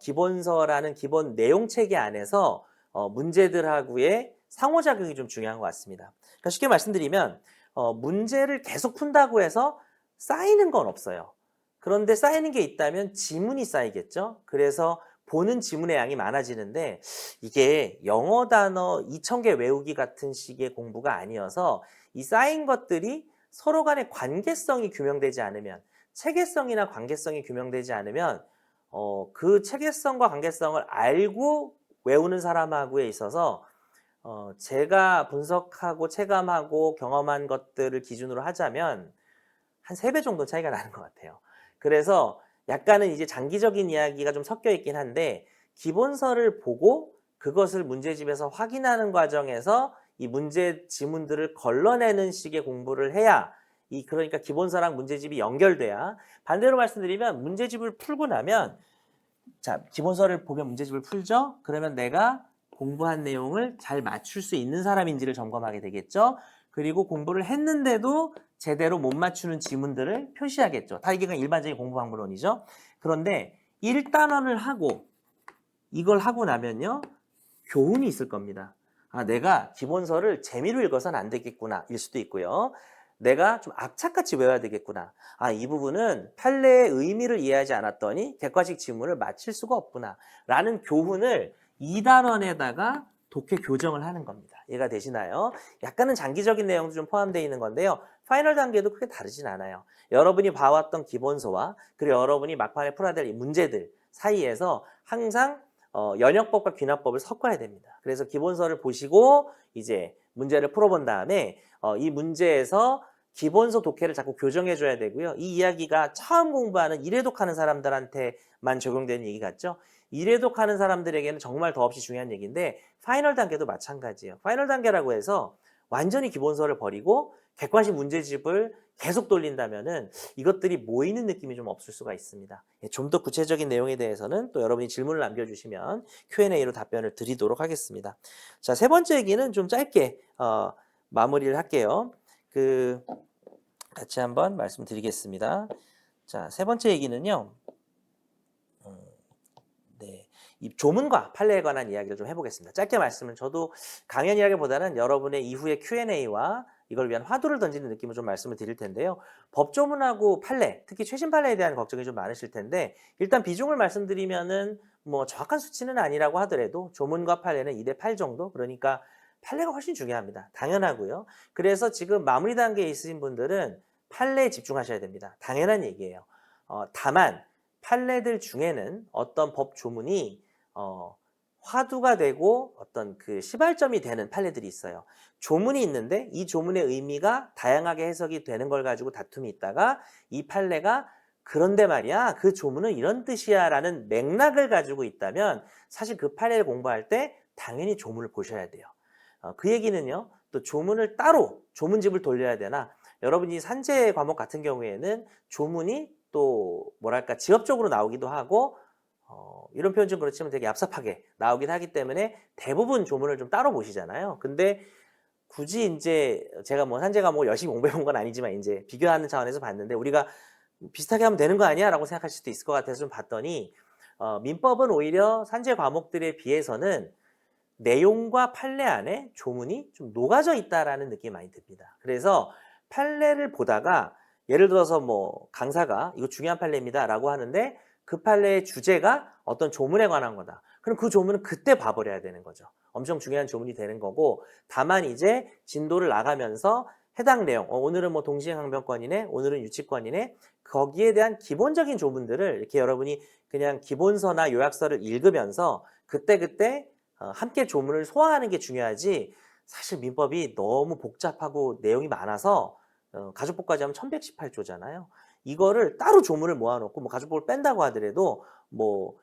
기본서라는 기본 내용 체계 안에서 문제들하고의 상호작용이 좀 중요한 것 같습니다. 그러니까 쉽게 말씀드리면 문제를 계속 푼다고 해서 쌓이는 건 없어요. 그런데 쌓이는 게 있다면 지문이 쌓이겠죠. 그래서 보는 지문의 양이 많아지는데 이게 영어 단어 2,000개 외우기 같은 식의 공부가 아니어서 이 쌓인 것들이 서로 간의 관계성이 규명되지 않으면 체계성이나 관계성이 규명되지 않으면 그 체계성과 관계성을 알고 외우는 사람하고에 있어서 제가 분석하고 체감하고 경험한 것들을 기준으로 하자면 한 3배 정도 차이가 나는 것 같아요. 그래서 약간은 이제 장기적인 이야기가 좀 섞여 있긴 한데 기본서를 보고 그것을 문제집에서 확인하는 과정에서 이 문제 지문들을 걸러내는 식의 공부를 해야 그러니까 기본서랑 문제집이 연결돼야 반대로 말씀드리면 문제집을 풀고 나면 자, 기본서를 보면 문제집을 풀죠? 그러면 내가 공부한 내용을 잘 맞출 수 있는 사람인지를 점검하게 되겠죠? 그리고 공부를 했는데도 제대로 못 맞추는 지문들을 표시하겠죠. 다 이게 그냥 일반적인 공부 방법론이죠. 그런데 1단원을 하고 이걸 하고 나면요. 교훈이 있을 겁니다. 아, 내가 기본서를 재미로 읽어서는 안 되겠구나 일 수도 있고요. 내가 좀 악착같이 외워야 되겠구나. 아, 이 부분은 판례의 의미를 이해하지 않았더니 객관식 지문을 맞힐 수가 없구나 라는 교훈을 2단원에다가 독해 교정을 하는 겁니다. 이해가 되시나요? 약간은 장기적인 내용도 좀 포함되어 있는 건데요. 파이널 단계도 크게 다르진 않아요. 여러분이 봐왔던 기본서와 그리고 여러분이 막판에 풀어야 될 이 문제들 사이에서 항상 연역법과 귀납법을 섞어야 됩니다. 그래서 기본서를 보시고 이제 문제를 풀어본 다음에 이 문제에서 기본서 독해를 자꾸 교정해 줘야 되고요. 이 이야기가 처음 공부하는 1회독 하는 사람들한테만 적용되는 얘기 같죠? 1회독 하는 사람들에게는 정말 더없이 중요한 얘기인데 파이널 단계도 마찬가지예요. 파이널 단계라고 해서 완전히 기본서를 버리고 객관식 문제집을 계속 돌린다면은 이것들이 모이는 느낌이 좀 없을 수가 있습니다. 좀 더 구체적인 내용에 대해서는 또 여러분이 질문을 남겨주시면 Q&A로 답변을 드리도록 하겠습니다. 자, 세 번째 얘기는 좀 짧게 마무리를 할게요. 같이 한번 말씀드리겠습니다. 자, 세 번째 얘기는요. 네, 이 조문과 판례에 관한 이야기를 좀 해보겠습니다. 짧게 말씀은 저도 강연 이야기보다는 여러분의 이후의 Q&A와 이걸 위한 화두를 던지는 느낌으로 좀 말씀을 드릴 텐데요. 법조문하고 판례, 특히 최신 판례에 대한 걱정이 좀 많으실 텐데 일단 비중을 말씀드리면은 뭐 정확한 수치는 아니라고 하더라도 조문과 판례는 2대8 정도, 그러니까 판례가 훨씬 중요합니다. 당연하고요. 그래서 지금 마무리 단계에 있으신 분들은 판례에 집중하셔야 됩니다. 당연한 얘기예요. 다만 판례들 중에는 어떤 법 조문이 화두가 되고 어떤 그 시발점이 되는 판례들이 있어요. 조문이 있는데 이 조문의 의미가 다양하게 해석이 되는 걸 가지고 다툼이 있다가 이 판례가 그런데 말이야 그 조문은 이런 뜻이야 라는 맥락을 가지고 있다면 사실 그 판례를 공부할 때 당연히 조문을 보셔야 돼요. 그 얘기는요. 또 조문을 따로 조문집을 돌려야 되나, 여러분이 산재 과목 같은 경우에는 조문이 또 뭐랄까 지엽적으로 나오기도 하고 이런 표현 좀 그렇지만 되게 얍삽하게 나오긴 하기 때문에 대부분 조문을 좀 따로 보시잖아요. 근데 굳이 이제 제가 뭐 산재 과목을 열심히 공부해 본 건 아니지만 이제 비교하는 차원에서 봤는데 우리가 비슷하게 하면 되는 거 아니야? 라고 생각하실 수도 있을 것 같아서 좀 봤더니 민법은 오히려 산재 과목들에 비해서는 내용과 판례 안에 조문이 좀 녹아져 있다라는 느낌이 많이 듭니다. 그래서 판례를 보다가 예를 들어서 뭐 강사가 이거 중요한 판례입니다라고 하는데 그 판례의 주제가 어떤 조문에 관한 거다. 그럼 그 조문은 그때 봐버려야 되는 거죠. 엄청 중요한 조문이 되는 거고 다만 이제 진도를 나가면서 해당 내용, 오늘은 뭐 동시행항변권이네, 오늘은 유치권이네, 거기에 대한 기본적인 조문들을 이렇게 여러분이 그냥 기본서나 요약서를 읽으면서 그때그때 함께 조문을 소화하는 게 중요하지 사실 민법이 너무 복잡하고 내용이 많아서 가족법까지 하면 1118조잖아요. 이거를 따로 조문을 모아놓고 뭐 가족법을 뺀다고 하더라도 뭐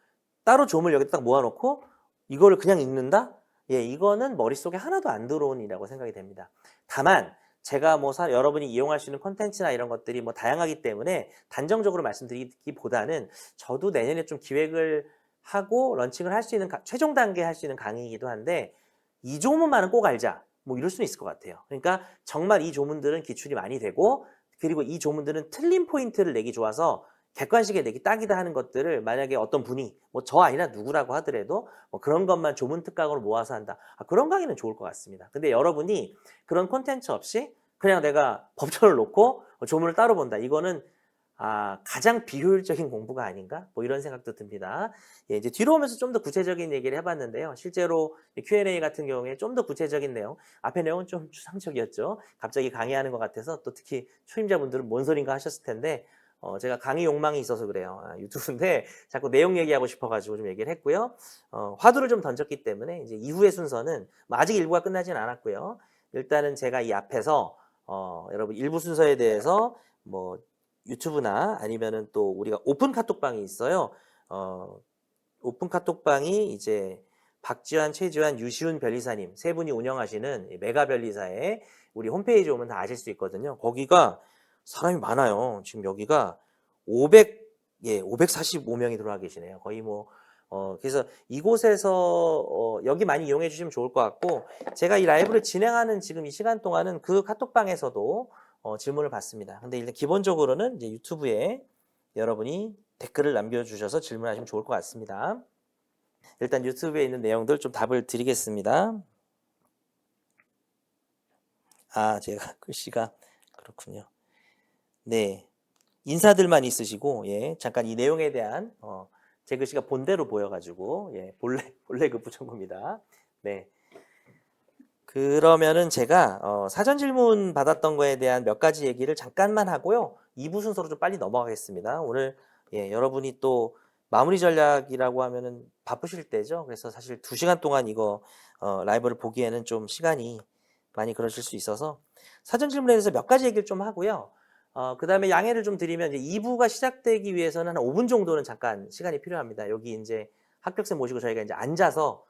따로 조문을 여기다 딱 모아놓고 이거를 그냥 읽는다? 예, 이거는 머릿속에 하나도 안 들어오니라고 생각이 됩니다. 다만 제가 뭐 여러분이 이용할 수 있는 콘텐츠나 이런 것들이 뭐 다양하기 때문에 단정적으로 말씀드리기보다는 저도 내년에 좀 기획을 하고 런칭을 할 수 있는 최종 단계 할 수 있는 강의이기도 한데 이 조문만은 꼭 알자 뭐 이럴 수는 있을 것 같아요. 그러니까 정말 이 조문들은 기출이 많이 되고 그리고 이 조문들은 틀린 포인트를 내기 좋아서 객관식에 내기 딱이다 하는 것들을 만약에 어떤 분이 뭐 저 아니라 누구라고 하더라도 뭐 그런 것만 조문 특강으로 모아서 한다. 그런 강의는 좋을 것 같습니다. 근데 여러분이 그런 콘텐츠 없이 그냥 내가 법전을 놓고 조문을 따로 본다. 이거는 가장 비효율적인 공부가 아닌가? 뭐 이런 생각도 듭니다. 예, 이제 뒤로 오면서 좀 더 구체적인 얘기를 해봤는데요. 실제로 Q&A 같은 경우에 좀 더 구체적인 내용, 앞에 내용은 좀 추상적이었죠. 갑자기 강의하는 것 같아서 또 특히 초임자분들은 뭔 소린가 하셨을 텐데 제가 강의 욕망이 있어서 그래요. 유튜브인데 자꾸 내용 얘기하고 싶어가지고 좀 얘기를 했고요. 화두를 좀 던졌기 때문에 이제 이후의 순서는 뭐 아직 일부가 끝나진 않았고요. 일단은 제가 이 앞에서 여러분 일부 순서에 대해서 뭐 유튜브나 아니면은 또 우리가 오픈 카톡방이 있어요. 오픈 카톡방이 이제 박지환, 최지환, 유시훈 변리사님 세 분이 운영하시는 메가 변리사의 우리 홈페이지 오면 다 아실 수 있거든요. 거기가 사람이 많아요. 지금 여기가 545명이 들어와 계시네요. 거의 뭐 그래서 이곳에서 여기 많이 이용해 주시면 좋을 것 같고 제가 이 라이브를 진행하는 지금 이 시간 동안은 그 카톡방에서도 질문을 받습니다. 근데 일단 기본적으로는 이제 유튜브에 여러분이 댓글을 남겨주셔서 질문하시면 좋을 것 같습니다. 일단 유튜브에 있는 내용들 좀 답을 드리겠습니다. 제가 글씨가 그렇군요. 네, 인사들만 있으시고 예, 잠깐 이 내용에 대한 제 글씨가 본대로 보여가지고 예, 본래 그 부정구입니다. 네. 그러면은 제가 사전 질문 받았던 거에 대한 몇 가지 얘기를 잠깐만 하고요. 2부 순서로 좀 빨리 넘어가겠습니다. 오늘 예, 여러분이 또 마무리 전략이라고 하면은 바쁘실 때죠. 그래서 사실 2시간 동안 이거 라이브를 보기에는 좀 시간이 많이 그러실 수 있어서 사전 질문에 대해서 몇 가지 얘기를 좀 하고요. 그 다음에 양해를 좀 드리면 이제 2부가 시작되기 위해서는 한 5분 정도는 잠깐 시간이 필요합니다. 여기 이제 합격생 모시고 저희가 이제 앉아서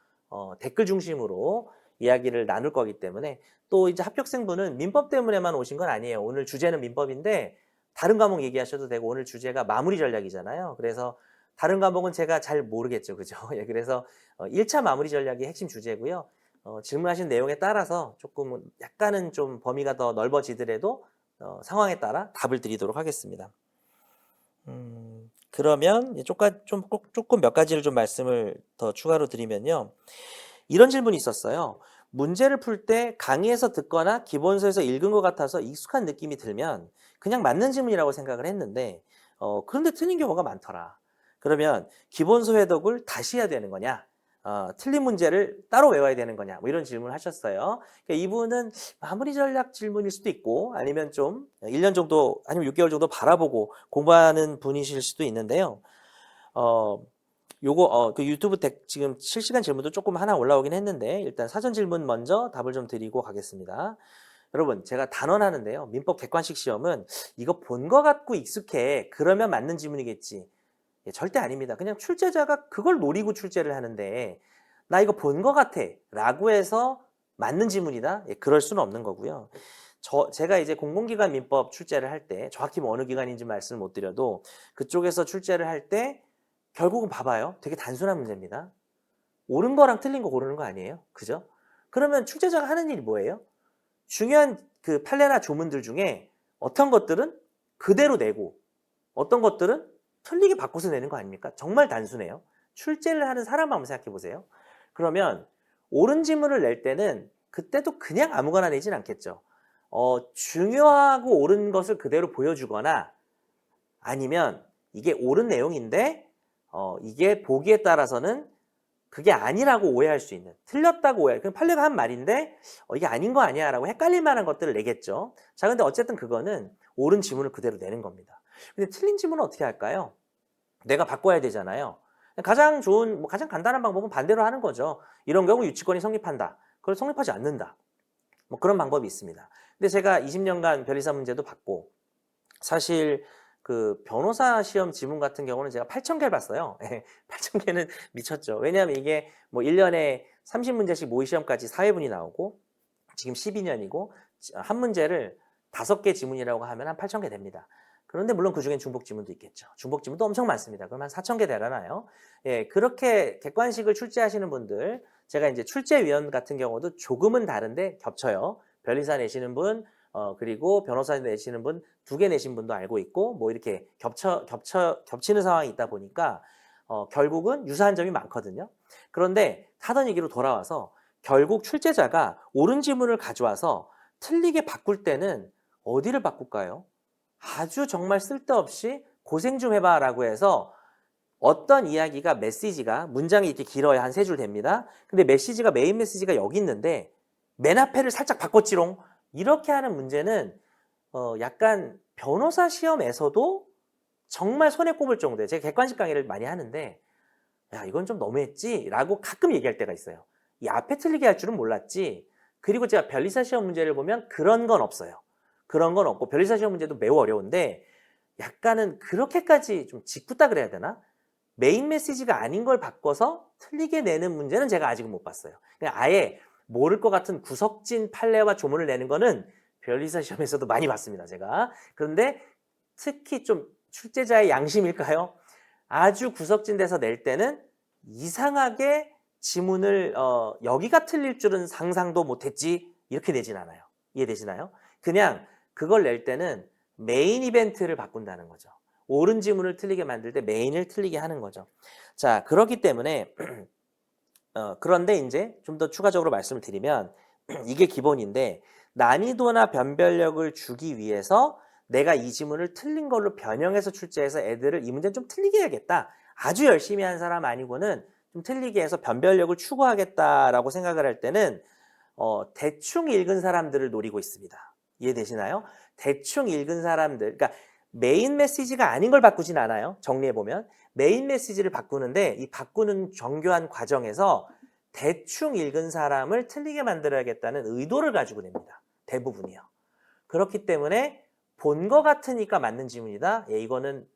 댓글 중심으로 이야기를 나눌 거기 때문에 또 이제 합격생분은 민법 때문에만 오신 건 아니에요. 오늘 주제는 민법인데 다른 과목 얘기하셔도 되고 오늘 주제가 마무리 전략이잖아요. 그래서 다른 과목은 제가 잘 모르겠죠. 그죠? 예, 그래서 1차 마무리 전략이 핵심 주제고요. 질문하신 내용에 따라서 조금 약간은 좀 범위가 더 넓어지더라도 상황에 따라 답을 드리도록 하겠습니다. 그러면 조금 몇 가지를 좀 말씀을 더 추가로 드리면요. 이런 질문이 있었어요. 문제를 풀 때 강의에서 듣거나 기본서에서 읽은 것 같아서 익숙한 느낌이 들면 그냥 맞는 질문이라고 생각을 했는데 그런데 틀린 경우가 많더라. 그러면 기본서 회독을 다시 해야 되는 거냐? 틀린 문제를 따로 외워야 되는 거냐? 뭐 이런 질문을 하셨어요. 그러니까 이분은 마무리 전략 질문일 수도 있고 아니면 좀 1년 정도 아니면 6개월 정도 바라보고 공부하는 분이실 수도 있는데요. 그 유튜브 지금 실시간 질문도 조금 하나 올라오긴 했는데 일단 사전 질문 먼저 답을 좀 드리고 가겠습니다. 여러분 제가 단언하는데요. 민법 객관식 시험은 이거 본 거 갖고 익숙해. 그러면 맞는 질문이겠지. 예, 절대 아닙니다. 그냥 출제자가 그걸 노리고 출제를 하는데 나 이거 본 거 같아 라고 해서 맞는 지문이다? 예, 그럴 수는 없는 거고요. 제가 이제 공공기관 민법 출제를 할 때 정확히 뭐 어느 기관인지 말씀을 못 드려도 그쪽에서 출제를 할 때 결국은 봐봐요. 되게 단순한 문제입니다. 옳은 거랑 틀린 거 고르는 거 아니에요? 그죠? 그러면 출제자가 하는 일이 뭐예요? 중요한 그 판례나 조문들 중에 어떤 것들은 그대로 내고 어떤 것들은 틀리게 바꿔서 내는 거 아닙니까? 정말 단순해요. 출제를 하는 사람 한번 생각해 보세요. 그러면 옳은 지문을 낼 때는 그때도 그냥 아무거나 내진 않겠죠. 중요하고 옳은 것을 그대로 보여주거나 아니면 이게 옳은 내용인데 이게 보기에 따라서는 그게 아니라고 오해할 수 있는, 틀렸다고 오해할, 그냥 판례가 한 말인데 이게 아닌 거 아니야 라고 헷갈릴 만한 것들을 내겠죠. 자, 근데 어쨌든 그거는 옳은 지문을 그대로 내는 겁니다. 근데 틀린 지문은 어떻게 할까요? 내가 바꿔야 되잖아요. 가장 좋은, 가장 간단한 방법은 반대로 하는 거죠. 이런 경우 유치권이 성립한다. 그걸 성립하지 않는다. 그런 방법이 있습니다. 근데 제가 20년간 변리사 문제도 봤고, 사실 그 변호사 시험 지문 같은 경우는 제가 8,000개를 봤어요. 8,000개는 미쳤죠. 왜냐하면 이게 뭐 1년에 30문제씩 모의시험까지 4회분이 나오고, 지금 12년이고, 한 문제를 5개 지문이라고 하면 한 8,000개 됩니다. 그런데 물론 그중엔 중복 지문도 있겠죠. 중복 지문도 엄청 많습니다. 그럼 한 4,000개 되려나요? 예, 그렇게 객관식을 출제하시는 분들, 제가 이제 출제위원 같은 경우도 조금은 다른데 겹쳐요. 변리사 내시는 분, 그리고 변호사 내시는 분, 2개 내신 분도 알고 있고, 뭐 이렇게 겹치는 상황이 있다 보니까, 결국은 유사한 점이 많거든요. 그런데 하던 얘기로 돌아와서 결국 출제자가 옳은 지문을 가져와서 틀리게 바꿀 때는 어디를 바꿀까요? 아주 정말 쓸데없이 고생 좀 해봐 라고 해서 어떤 이야기가 메시지가 문장이 이렇게 길어야 한 3줄 됩니다. 근데 메시지가 메인 메시지가 여기 있는데 맨 앞에를 살짝 바꿨지롱. 이렇게 하는 문제는 약간 변호사 시험에서도 정말 손에 꼽을 정도예요. 제가 객관식 강의를 많이 하는데 야 이건 좀 너무했지 라고 가끔 얘기할 때가 있어요. 이 앞에 틀리게 할 줄은 몰랐지. 그리고 제가 변리사 시험 문제를 보면 그런 건 없어요. 그런 건 없고 변리사 시험 문제도 매우 어려운데 약간은 그렇게까지 좀 짓궂다 그래야 되나? 메인 메시지가 아닌 걸 바꿔서 틀리게 내는 문제는 제가 아직은 못 봤어요. 그냥 아예 모를 것 같은 구석진 판례와 조문을 내는 거는 변리사 시험에서도 많이 봤습니다, 제가. 그런데 특히 좀 출제자의 양심일까요? 아주 구석진 데서 낼 때는 이상하게 지문을 여기가 틀릴 줄은 상상도 못했지 이렇게 내진 않아요. 이해되시나요? 그냥 그걸 낼 때는 메인 이벤트를 바꾼다는 거죠. 옳은 지문을 틀리게 만들 때 메인을 틀리게 하는 거죠. 자, 그렇기 때문에 그런데 이제 좀 더 추가적으로 말씀을 드리면 이게 기본인데 난이도나 변별력을 주기 위해서 내가 이 지문을 틀린 걸로 변형해서 출제해서 애들을 이 문제는 좀 틀리게 해야겠다. 아주 열심히 한 사람 아니고는 좀 틀리게 해서 변별력을 추구하겠다라고 생각을 할 때는 대충 읽은 사람들을 노리고 있습니다. 이해되시나요? 대충 읽은 사람들, 그러니까 메인 메시지가 아닌 걸 바꾸진 않아요. 정리해보면 메인 메시지를 바꾸는데 이 바꾸는 정교한 과정에서 대충 읽은 사람을 틀리게 만들어야겠다는 의도를 가지고 냅니다. 대부분이요. 그렇기 때문에 본 거 같으니까 맞는 지문이다. 예, 이거는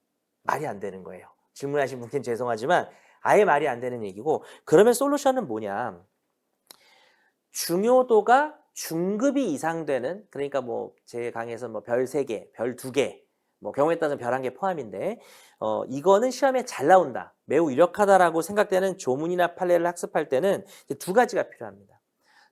말이 안 되는 거예요. 질문하신 분께는 죄송하지만 아예 말이 안 되는 얘기고 그러면 솔루션은 뭐냐. 중요도가 중급이 이상 되는 그러니까 뭐 제 강의에서 뭐 별 3개, 별 2개 뭐 경우에 따라서 별 1개 포함인데 이거는 시험에 잘 나온다. 매우 유력하다라고 생각되는 조문이나 판례를 학습할 때는 이제 2가지가 필요합니다.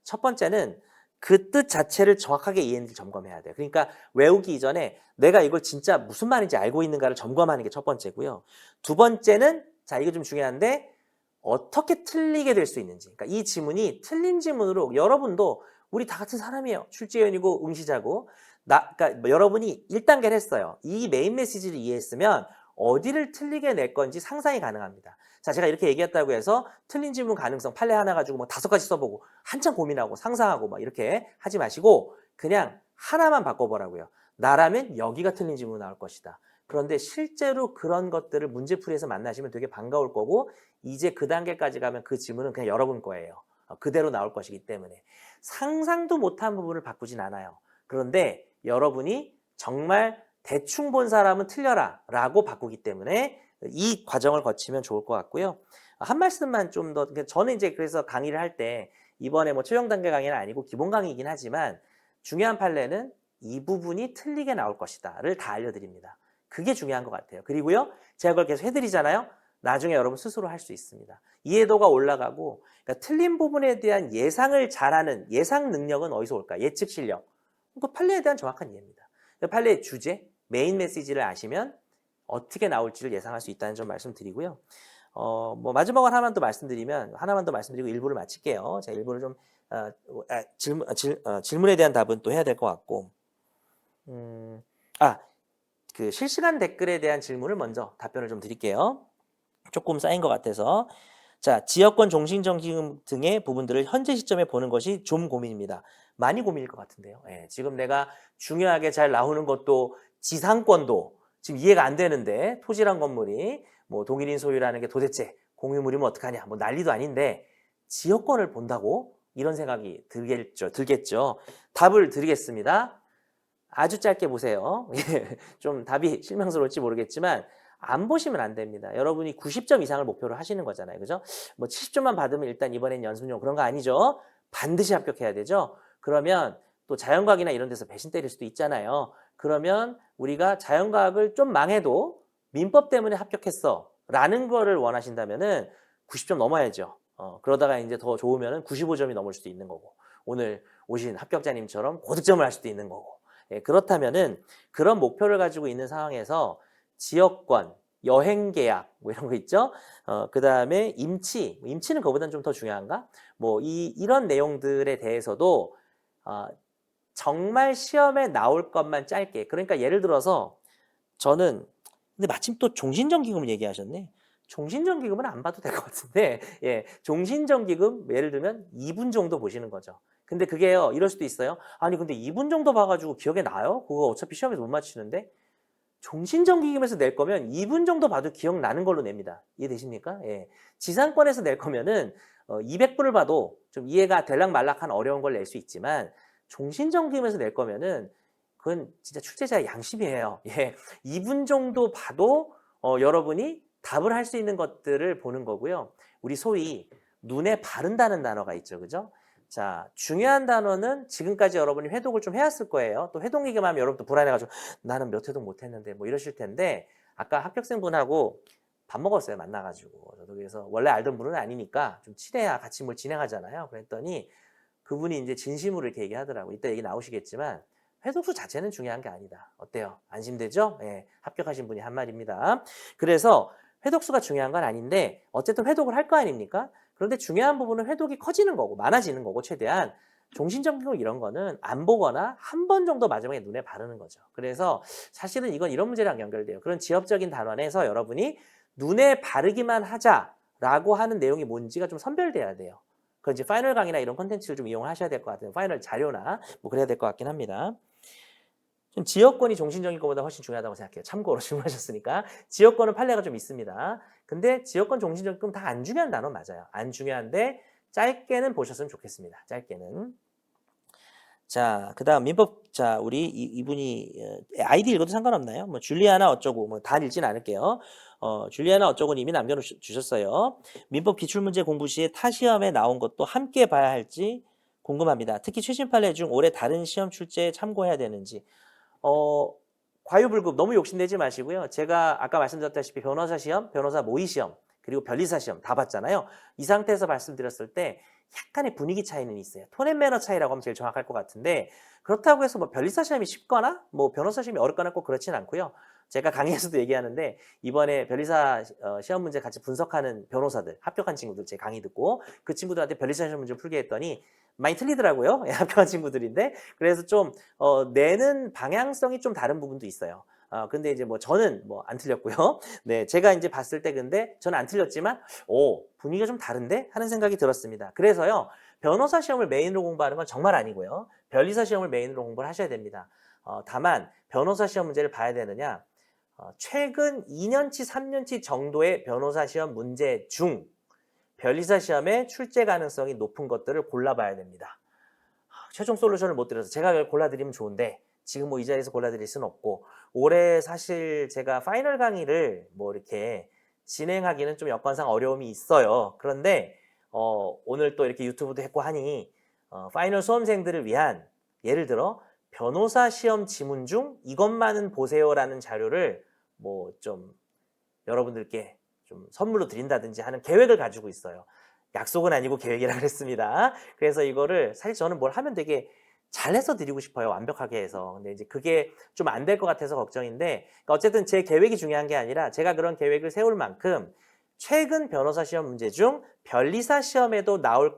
첫 번째는 그 뜻 자체를 정확하게 이해했는지 점검해야 돼요. 그러니까 외우기 이전에 내가 이걸 진짜 무슨 말인지 알고 있는가를 점검하는 게 첫 번째고요. 2번째는 자 이게 좀 중요한데 어떻게 틀리게 될 수 있는지. 그러니까 이 지문이 틀린 지문으로 여러분도 우리 다 같은 사람이에요. 출제위원이고 응시자고. 그러니까 여러분이 1단계를 했어요. 이 메인 메시지를 이해했으면 어디를 틀리게 낼 건지 상상이 가능합니다. 자, 제가 이렇게 얘기했다고 해서 틀린 지문 가능성 판례 하나 가지고 뭐 5가지 써보고 한참 고민하고 상상하고 막 이렇게 하지 마시고 그냥 하나만 바꿔보라고요. 나라면 여기가 틀린 지문 나올 것이다. 그런데 실제로 그런 것들을 문제풀이에서 만나시면 되게 반가울 거고 이제 그 단계까지 가면 그 지문은 그냥 여러분 거예요. 그대로 나올 것이기 때문에 상상도 못한 부분을 바꾸진 않아요. 그런데 여러분이 정말 대충 본 사람은 틀려라 라고 바꾸기 때문에 이 과정을 거치면 좋을 것 같고요. 한 말씀만 좀 더, 저는 이제 그래서 강의를 할 때 이번에 뭐 최종 단계 강의는 아니고 기본 강의이긴 하지만 중요한 판례는 이 부분이 틀리게 나올 것이다를 다 알려드립니다. 그게 중요한 것 같아요. 그리고요, 제가 그걸 계속 해드리잖아요. 나중에 여러분 스스로 할 수 있습니다. 이해도가 올라가고 그러니까 틀린 부분에 대한 예상을 잘하는 예상 능력은 어디서 올까? 예측 실력. 그 판례에 대한 정확한 이해입니다. 판례의 주제, 메인 메시지를 아시면 어떻게 나올지를 예상할 수 있다는 점 말씀드리고요. 뭐 마지막으로 하나만 더 말씀드리고 일부를 마칠게요. 제가 일부를 좀 질문에 대한 답은 또 해야 될 것 같고, 그 실시간 댓글에 대한 질문을 먼저 답변을 좀 드릴게요. 조금 쌓인 것 같아서. 자, 지역권 종신정기금 등의 부분들을 현재 시점에 보는 것이 좀 고민입니다. 많이 고민일 것 같은데요. 예, 지금 내가 중요하게 잘 나오는 것도 지상권도 지금 이해가 안 되는데, 토지란 건물이 뭐 동일인 소유라는 게 도대체 공유물이면 어떡하냐, 뭐 난리도 아닌데 지역권을 본다고 이런 생각이 들겠죠. 답을 드리겠습니다. 아주 짧게 보세요. 좀 답이 실망스러울지 모르겠지만 안 보시면 안 됩니다. 여러분이 90점 이상을 목표로 하시는 거잖아요. 그죠? 뭐 70점만 받으면 일단 이번엔 연습용 그런 거 아니죠? 반드시 합격해야 되죠? 그러면 또 자연과학이나 이런 데서 배신 때릴 수도 있잖아요. 그러면 우리가 자연과학을 좀 망해도 민법 때문에 합격했어 라는 거를 원하신다면은 90점 넘어야죠. 그러다가 이제 더 좋으면은 95점이 넘을 수도 있는 거고, 오늘 오신 합격자님처럼 고득점을 할 수도 있는 거고. 예, 그렇다면은 그런 목표를 가지고 있는 상황에서 지역권, 여행계약 뭐 이런 거 있죠. 그 다음에 임치는 그거보다는 좀 더 중요한가? 뭐 이런 내용들에 대해서도 정말 시험에 나올 것만 짧게. 그러니까 예를 들어서 저는, 근데 마침 또 종신정기금을 얘기하셨네. 종신정기금은 안 봐도 될 것 같은데, 예, 종신정기금 예를 들면 2분 정도 보시는 거죠. 근데 그게요, 이럴 수도 있어요. 아니 근데 2분 정도 봐가지고 기억에 나요? 그거 어차피 시험에서 못 맞히는데. 종신정기금에서 낼 거면 2분 정도 봐도 기억나는 걸로 냅니다. 이해되십니까? 예. 지상권에서 낼 거면은 200분을 봐도 좀 이해가 될락말락한 어려운 걸 낼 수 있지만, 종신정기금에서 낼 거면은 그건 진짜 출제자의 양심이에요. 예. 2분 정도 봐도 여러분이 답을 할 수 있는 것들을 보는 거고요. 우리 소위 눈에 바른다는 단어가 있죠. 그죠? 자, 중요한 단어는 지금까지 여러분이 회독을 좀 해왔을 거예요. 또 회독 얘기만 하면 여러분도 불안해가지고 나는 몇 회독 못했는데 뭐 이러실 텐데, 아까 합격생분하고 밥 먹었어요. 만나가지고. 저도 그래서 원래 알던 분은 아니니까 좀 친해야 같이 뭘 진행하잖아요. 그랬더니 그분이 이제 진심으로 이렇게 얘기하더라고. 이따 얘기 나오시겠지만 회독수 자체는 중요한 게 아니다. 어때요? 안심되죠? 예, 합격하신 분이 한 말입니다. 그래서 회독수가 중요한 건 아닌데 어쨌든 회독을 할 거 아닙니까? 그런데 중요한 부분은 회독이 커지는 거고 많아지는 거고, 최대한 종신정기금 이런 거는 안 보거나 한 번 정도 마지막에 눈에 바르는 거죠. 그래서 사실은 이건 이런 문제랑 연결돼요. 그런 지엽적인 단원에서 여러분이 눈에 바르기만 하자라고 하는 내용이 뭔지가 좀 선별돼야 돼요. 그 이제 파이널 강의나 이런 콘텐츠를 좀 이용을 하셔야 될 것 같아요. 파이널 자료나 뭐 그래야 될 것 같긴 합니다. 좀 지역권이 종신적인 것보다 훨씬 중요하다고 생각해요. 참고로 질문하셨으니까. 지역권은 판례가 좀 있습니다. 근데 지역권 종신적금 다 안 중요한 단어 맞아요. 안 중요한데 짧게는 보셨으면 좋겠습니다. 짧게는. 자, 그 다음 민법. 자, 우리 이분이 아이디 읽어도 상관없나요? 뭐 줄리아나 어쩌고 뭐 다 읽진 않을게요. 줄리아나 어쩌고 님이 남겨주셨어요. 민법 기출문제 공부 시에 타 시험에 나온 것도 함께 봐야 할지 궁금합니다. 특히 최신 판례 중 올해 다른 시험 출제에 참고해야 되는지. 과유불급 너무 욕심내지 마시고요. 제가 아까 말씀드렸다시피 변호사 시험, 변호사 모의 시험, 그리고 변리사 시험 다 봤잖아요. 이 상태에서 말씀드렸을 때 약간의 분위기 차이는 있어요. 톤앤 매너 차이라고 하면 제일 정확할 것 같은데, 그렇다고 해서 뭐 변리사 시험이 쉽거나 뭐 변호사 시험이 어렵거나 꼭 그렇진 않고요. 제가 강의에서도 얘기하는데 이번에 변리사 시험 문제 같이 분석하는 변호사들, 합격한 친구들 제 강의 듣고 그 친구들한테 변리사 시험 문제 풀게 했더니 많이 틀리더라고요. 합격한 친구들인데. 그래서 좀 내는 방향성이 좀 다른 부분도 있어요. 근데 이제 뭐 저는 뭐 안 틀렸고요. 네, 제가 이제 봤을 때 근데 저는 안 틀렸지만 분위기가 좀 다른데 하는 생각이 들었습니다. 그래서요, 변호사 시험을 메인으로 공부하는 건 정말 아니고요. 변리사 시험을 메인으로 공부를 하셔야 됩니다. 다만 변호사 시험 문제를 봐야 되느냐, 최근 2년치, 3년치 정도의 변호사 시험 문제 중 변리사 시험에 출제 가능성이 높은 것들을 골라봐야 됩니다. 최종 솔루션을 못 드려서 제가 골라드리면 좋은데 지금 뭐 이 자리에서 골라드릴 수는 없고, 올해 사실 제가 파이널 강의를 뭐 이렇게 진행하기는 좀 여건상 어려움이 있어요. 그런데 오늘 또 이렇게 유튜브도 했고 하니 파이널 수험생들을 위한, 예를 들어 변호사 시험 지문 중 이것만은 보세요라는 자료를 뭐 좀 여러분들께 좀 선물로 드린다든지 하는 계획을 가지고 있어요. 약속은 아니고 계획이라 그랬습니다. 그래서 이거를 사실 저는 뭘 하면 되게 잘해서 드리고 싶어요. 완벽하게 해서. 근데 이제 그게 좀 안 될 것 같아서 걱정인데, 그러니까 어쨌든 제 계획이 중요한 게 아니라 제가 그런 계획을 세울 만큼 최근 변호사 시험 문제 중 변리사 시험에도 나올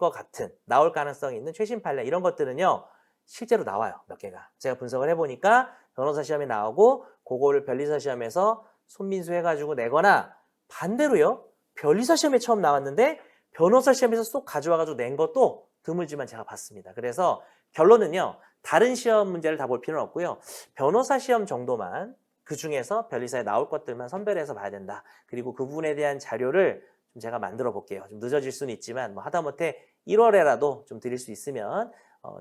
가능성이 있는 최신 판례 이런 것들은요. 실제로 나와요. 몇 개가. 제가 분석을 해보니까 변호사 시험에 나오고 그거를 변리사 시험에서 손민수 해가지고 내거나 반대로요. 변리사 시험에 처음 나왔는데 변호사 시험에서 쏙 가져와가지고 낸 것도 드물지만 제가 봤습니다. 그래서 결론은요. 다른 시험 문제를 다 볼 필요는 없고요. 변호사 시험 정도만 그중에서 변리사에 나올 것들만 선별해서 봐야 된다. 그리고 그 부분에 대한 자료를 좀 제가 만들어 볼게요. 좀 늦어질 수는 있지만 뭐 하다못해 1월에라도 좀 드릴 수 있으면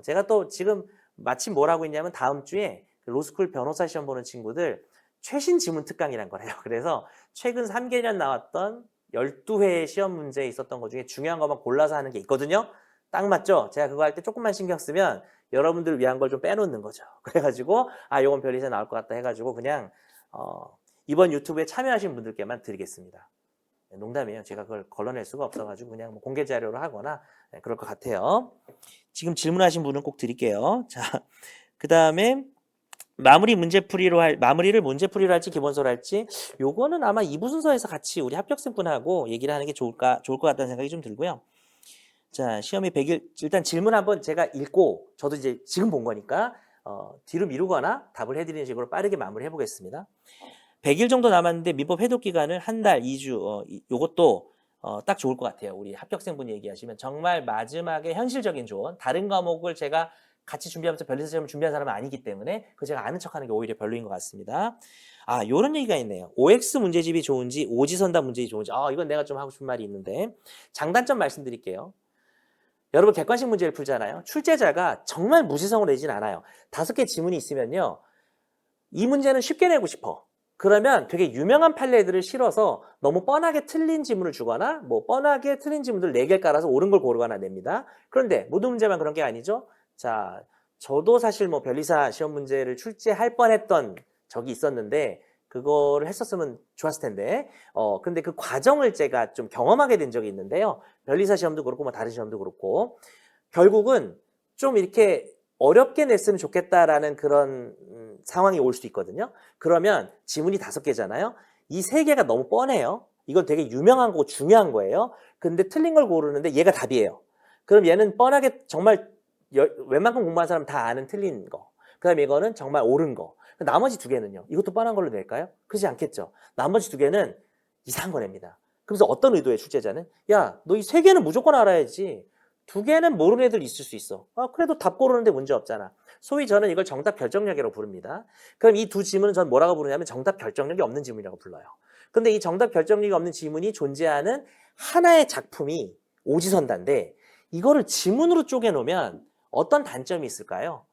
제가 또 지금 마침 뭘 하고 있냐면 다음 주에 로스쿨 변호사 시험 보는 친구들 최신 지문 특강이란 걸 해요. 그래서 최근 3개년 나왔던 12회의 시험 문제에 있었던 것 중에 중요한 것만 골라서 하는 게 있거든요. 딱 맞죠? 제가 그거 할 때 조금만 신경 쓰면 여러분들을 위한 걸 좀 빼놓는 거죠. 그래가지고 요건 변리사 나올 것 같다 해가지고 그냥 이번 유튜브에 참여하신 분들께만 드리겠습니다. 농담이에요. 제가 그걸 걸러낼 수가 없어가지고 그냥 뭐 공개 자료로 하거나 그럴 것 같아요. 지금 질문하신 분은 꼭 드릴게요. 자, 그 다음에 마무리를 문제풀이로 할지 기본서로 할지 요거는 아마 2부 순서에서 같이 우리 합격생분하고 얘기를 하는 게 좋을 것 같다는 생각이 좀 들고요. 자, 시험이 100일 일단 질문 한번 제가 읽고 저도 이제 지금 본 거니까 뒤로 미루거나 답을 해드리는 식으로 빠르게 마무리해 보겠습니다. 100일 정도 남았는데 민법 해독 기간을 한 달, 2주 요것도 딱 좋을 것 같아요. 우리 합격생분 얘기하시면 정말 마지막에 현실적인 조언. 다른 과목을 제가 같이 준비하면서 변리사 시험을 준비한 사람은 아니기 때문에 그 제가 아는 척하는 게 오히려 별로인 것 같습니다. 요런 얘기가 있네요. OX 문제집이 좋은지 오지선다 문제집이 좋은지 이건 내가 좀 하고 싶은 말이 있는데 장단점 말씀드릴게요. 여러분 객관식 문제를 풀잖아요. 출제자가 정말 무지성으로 내진 않아요. 5개 지문이 있으면요. 이 문제는 쉽게 내고 싶어. 그러면 되게 유명한 판례들을 실어서 너무 뻔하게 틀린 지문을 주거나 뭐 뻔하게 틀린 지문들 4개를 깔아서 옳은 걸 고르거나 냅니다. 그런데 모든 문제만 그런 게 아니죠. 자, 저도 사실 뭐 변리사 시험 문제를 출제할 뻔했던 적이 있었는데 그거를 했었으면 좋았을 텐데 근데 그 과정을 제가 좀 경험하게 된 적이 있는데요. 변리사 시험도 그렇고 뭐 다른 시험도 그렇고 결국은 좀 이렇게 어렵게 냈으면 좋겠다라는 그런 상황이 올 수도 있거든요. 그러면 지문이 5개잖아요. 이 3개가 너무 뻔해요. 이건 되게 유명한 거고 중요한 거예요. 근데 틀린 걸 고르는데 얘가 답이에요. 그럼 얘는 뻔하게 정말 웬만큼 공부한 사람 다 아는 틀린 거. 그 다음에 이거는 정말 옳은 거. 나머지 2개는요. 이것도 뻔한 걸로 낼까요? 그렇지 않겠죠. 나머지 2개는 이상한 거 냅니다. 그래서 어떤 의도의 출제자는 야, 너 이 3개는 무조건 알아야지. 2개는 모르는 애들 있을 수 있어. 그래도 답 고르는데 문제 없잖아. 소위 저는 이걸 정답 결정력이라고 부릅니다. 그럼 이 2 지문은 전 뭐라고 부르냐면 정답 결정력이 없는 지문이라고 불러요. 근데 이 정답 결정력이 없는 지문이 존재하는 하나의 작품이 오지선다인데 이거를 지문으로 쪼개놓으면 어떤 단점이 있을까요?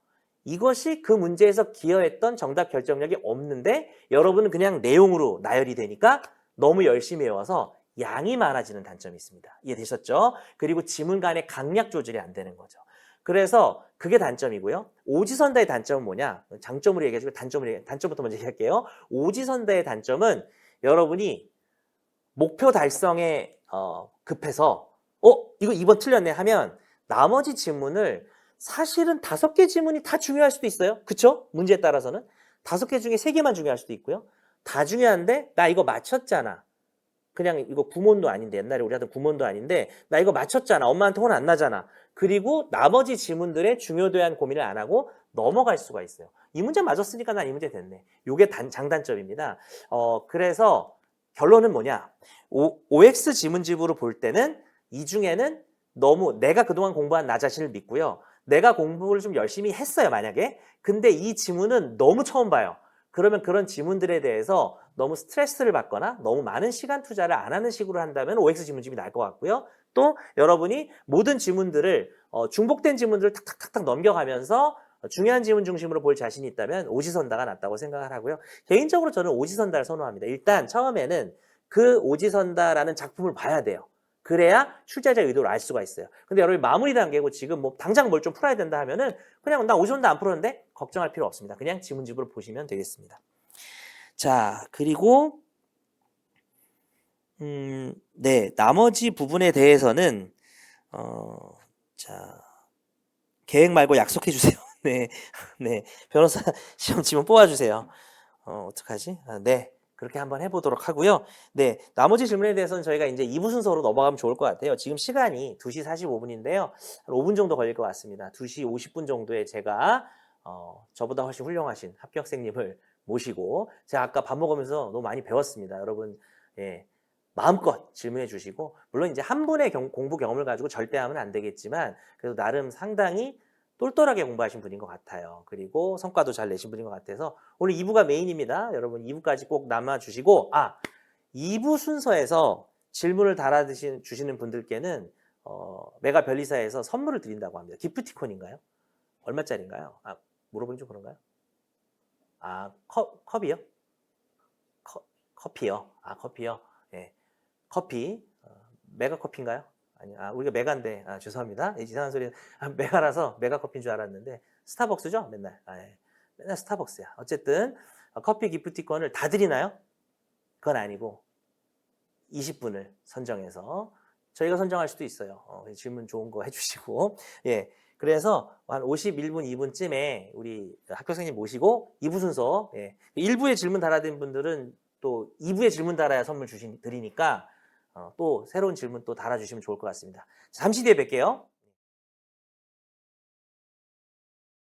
이것이 그 문제에서 기여했던 정답 결정력이 없는데 여러분은 그냥 내용으로 나열이 되니까 너무 열심히 외워서 양이 많아지는 단점이 있습니다. 이해되셨죠? 그리고 지문 간의 강약 조절이 안 되는 거죠. 그래서 그게 단점이고요. 오지선다의 단점은 뭐냐? 장점으로 얘기해주고 단점부터 먼저 얘기할게요. 오지선다의 단점은 여러분이 목표 달성에 급해서 이거 2번 틀렸네 하면 나머지 지문을 사실은 5개 지문이 다 중요할 수도 있어요. 그쵸? 문제에 따라서는 5개 중에 3개만 중요할 수도 있고요. 다 중요한데 나 이거 맞췄잖아. 그냥 이거 구몬도 아닌데 옛날에 우리 하던 구몬도 아닌데 나 이거 맞췄잖아. 엄마한테 혼 안 나잖아. 그리고 나머지 지문들의 중요도에 고민을 안 하고 넘어갈 수가 있어요. 이 문제 맞았으니까 난 이 문제 됐네. 이게 장단점입니다. 그래서 결론은 뭐냐? OX 지문집으로 볼 때는 이 중에는 너무 내가 그동안 공부한 나 자신을 믿고요. 내가 공부를 좀 열심히 했어요, 만약에. 근데 이 지문은 너무 처음 봐요. 그러면 그런 지문들에 대해서 너무 스트레스를 받거나 너무 많은 시간 투자를 안 하는 식으로 한다면 OX 지문집이 나을 것 같고요. 또 여러분이 모든 지문들을 중복된 지문들을 탁탁탁탁 넘겨가면서 중요한 지문 중심으로 볼 자신이 있다면 오지선다가 낫다고 생각을 하고요. 개인적으로 저는 오지선다를 선호합니다. 일단 처음에는 그 오지선다라는 작품을 봐야 돼요. 그래야 출제자의 의도를 알 수가 있어요. 근데 여러분이 마무리 단계고 지금 뭐 당장 뭘 좀 풀어야 된다 하면은 그냥 나 오지선다 안 풀었는데 걱정할 필요 없습니다. 그냥 지문집으로 보시면 되겠습니다. 자, 그리고 네, 나머지 부분에 대해서는 자, 계획 말고 약속해 주세요. 네, 네, 변호사 시험 지문 뽑아주세요. 어떡하지? 네. 그렇게 한번 해보도록 하고요. 네, 나머지 질문에 대해서는 저희가 이제 2부 순서로 넘어가면 좋을 것 같아요. 지금 시간이 2시 45분인데요. 한 5분 정도 걸릴 것 같습니다. 2시 50분 정도에 제가 저보다 훨씬 훌륭하신 합격생님을 모시고 제가 아까 밥 먹으면서 너무 많이 배웠습니다. 여러분, 예, 마음껏 질문해 주시고 물론 이제 한 분의 공부 경험을 가지고 절대 하면 안 되겠지만 그래도 나름 상당히 똘똘하게 공부하신 분인 것 같아요. 그리고 성과도 잘 내신 분인 것 같아서 오늘 2부가 메인입니다. 여러분 2부까지 꼭 남아주시고 2부 순서에서 질문을 주시는 분들께는 메가 별리사에서 선물을 드린다고 합니다. 기프티콘인가요? 얼마짜리인가요? 물어보니 좀 그런가요? 컵이요? 커피요. 커피요. 예. 커피. 메가 커피인가요? 아니, 우리가 메가인데, 죄송합니다. 이상한 소리. 메가라서 메가 커피인 줄 알았는데, 스타벅스죠? 맨날. 예. 맨날 스타벅스야. 어쨌든, 커피 기프티콘을 다 드리나요? 그건 아니고, 20분을 선정해서, 저희가 선정할 수도 있어요. 질문 좋은 거 해주시고. 예. 그래서 한 51분, 2분쯤에 우리 학교생님 모시고 2부 순서, 예. 1부에 질문 달아드린 분들은 또 2부에 질문 달아야 선물 드리니까 또 새로운 질문 또 달아주시면 좋을 것 같습니다. 잠시 뒤에 뵐게요.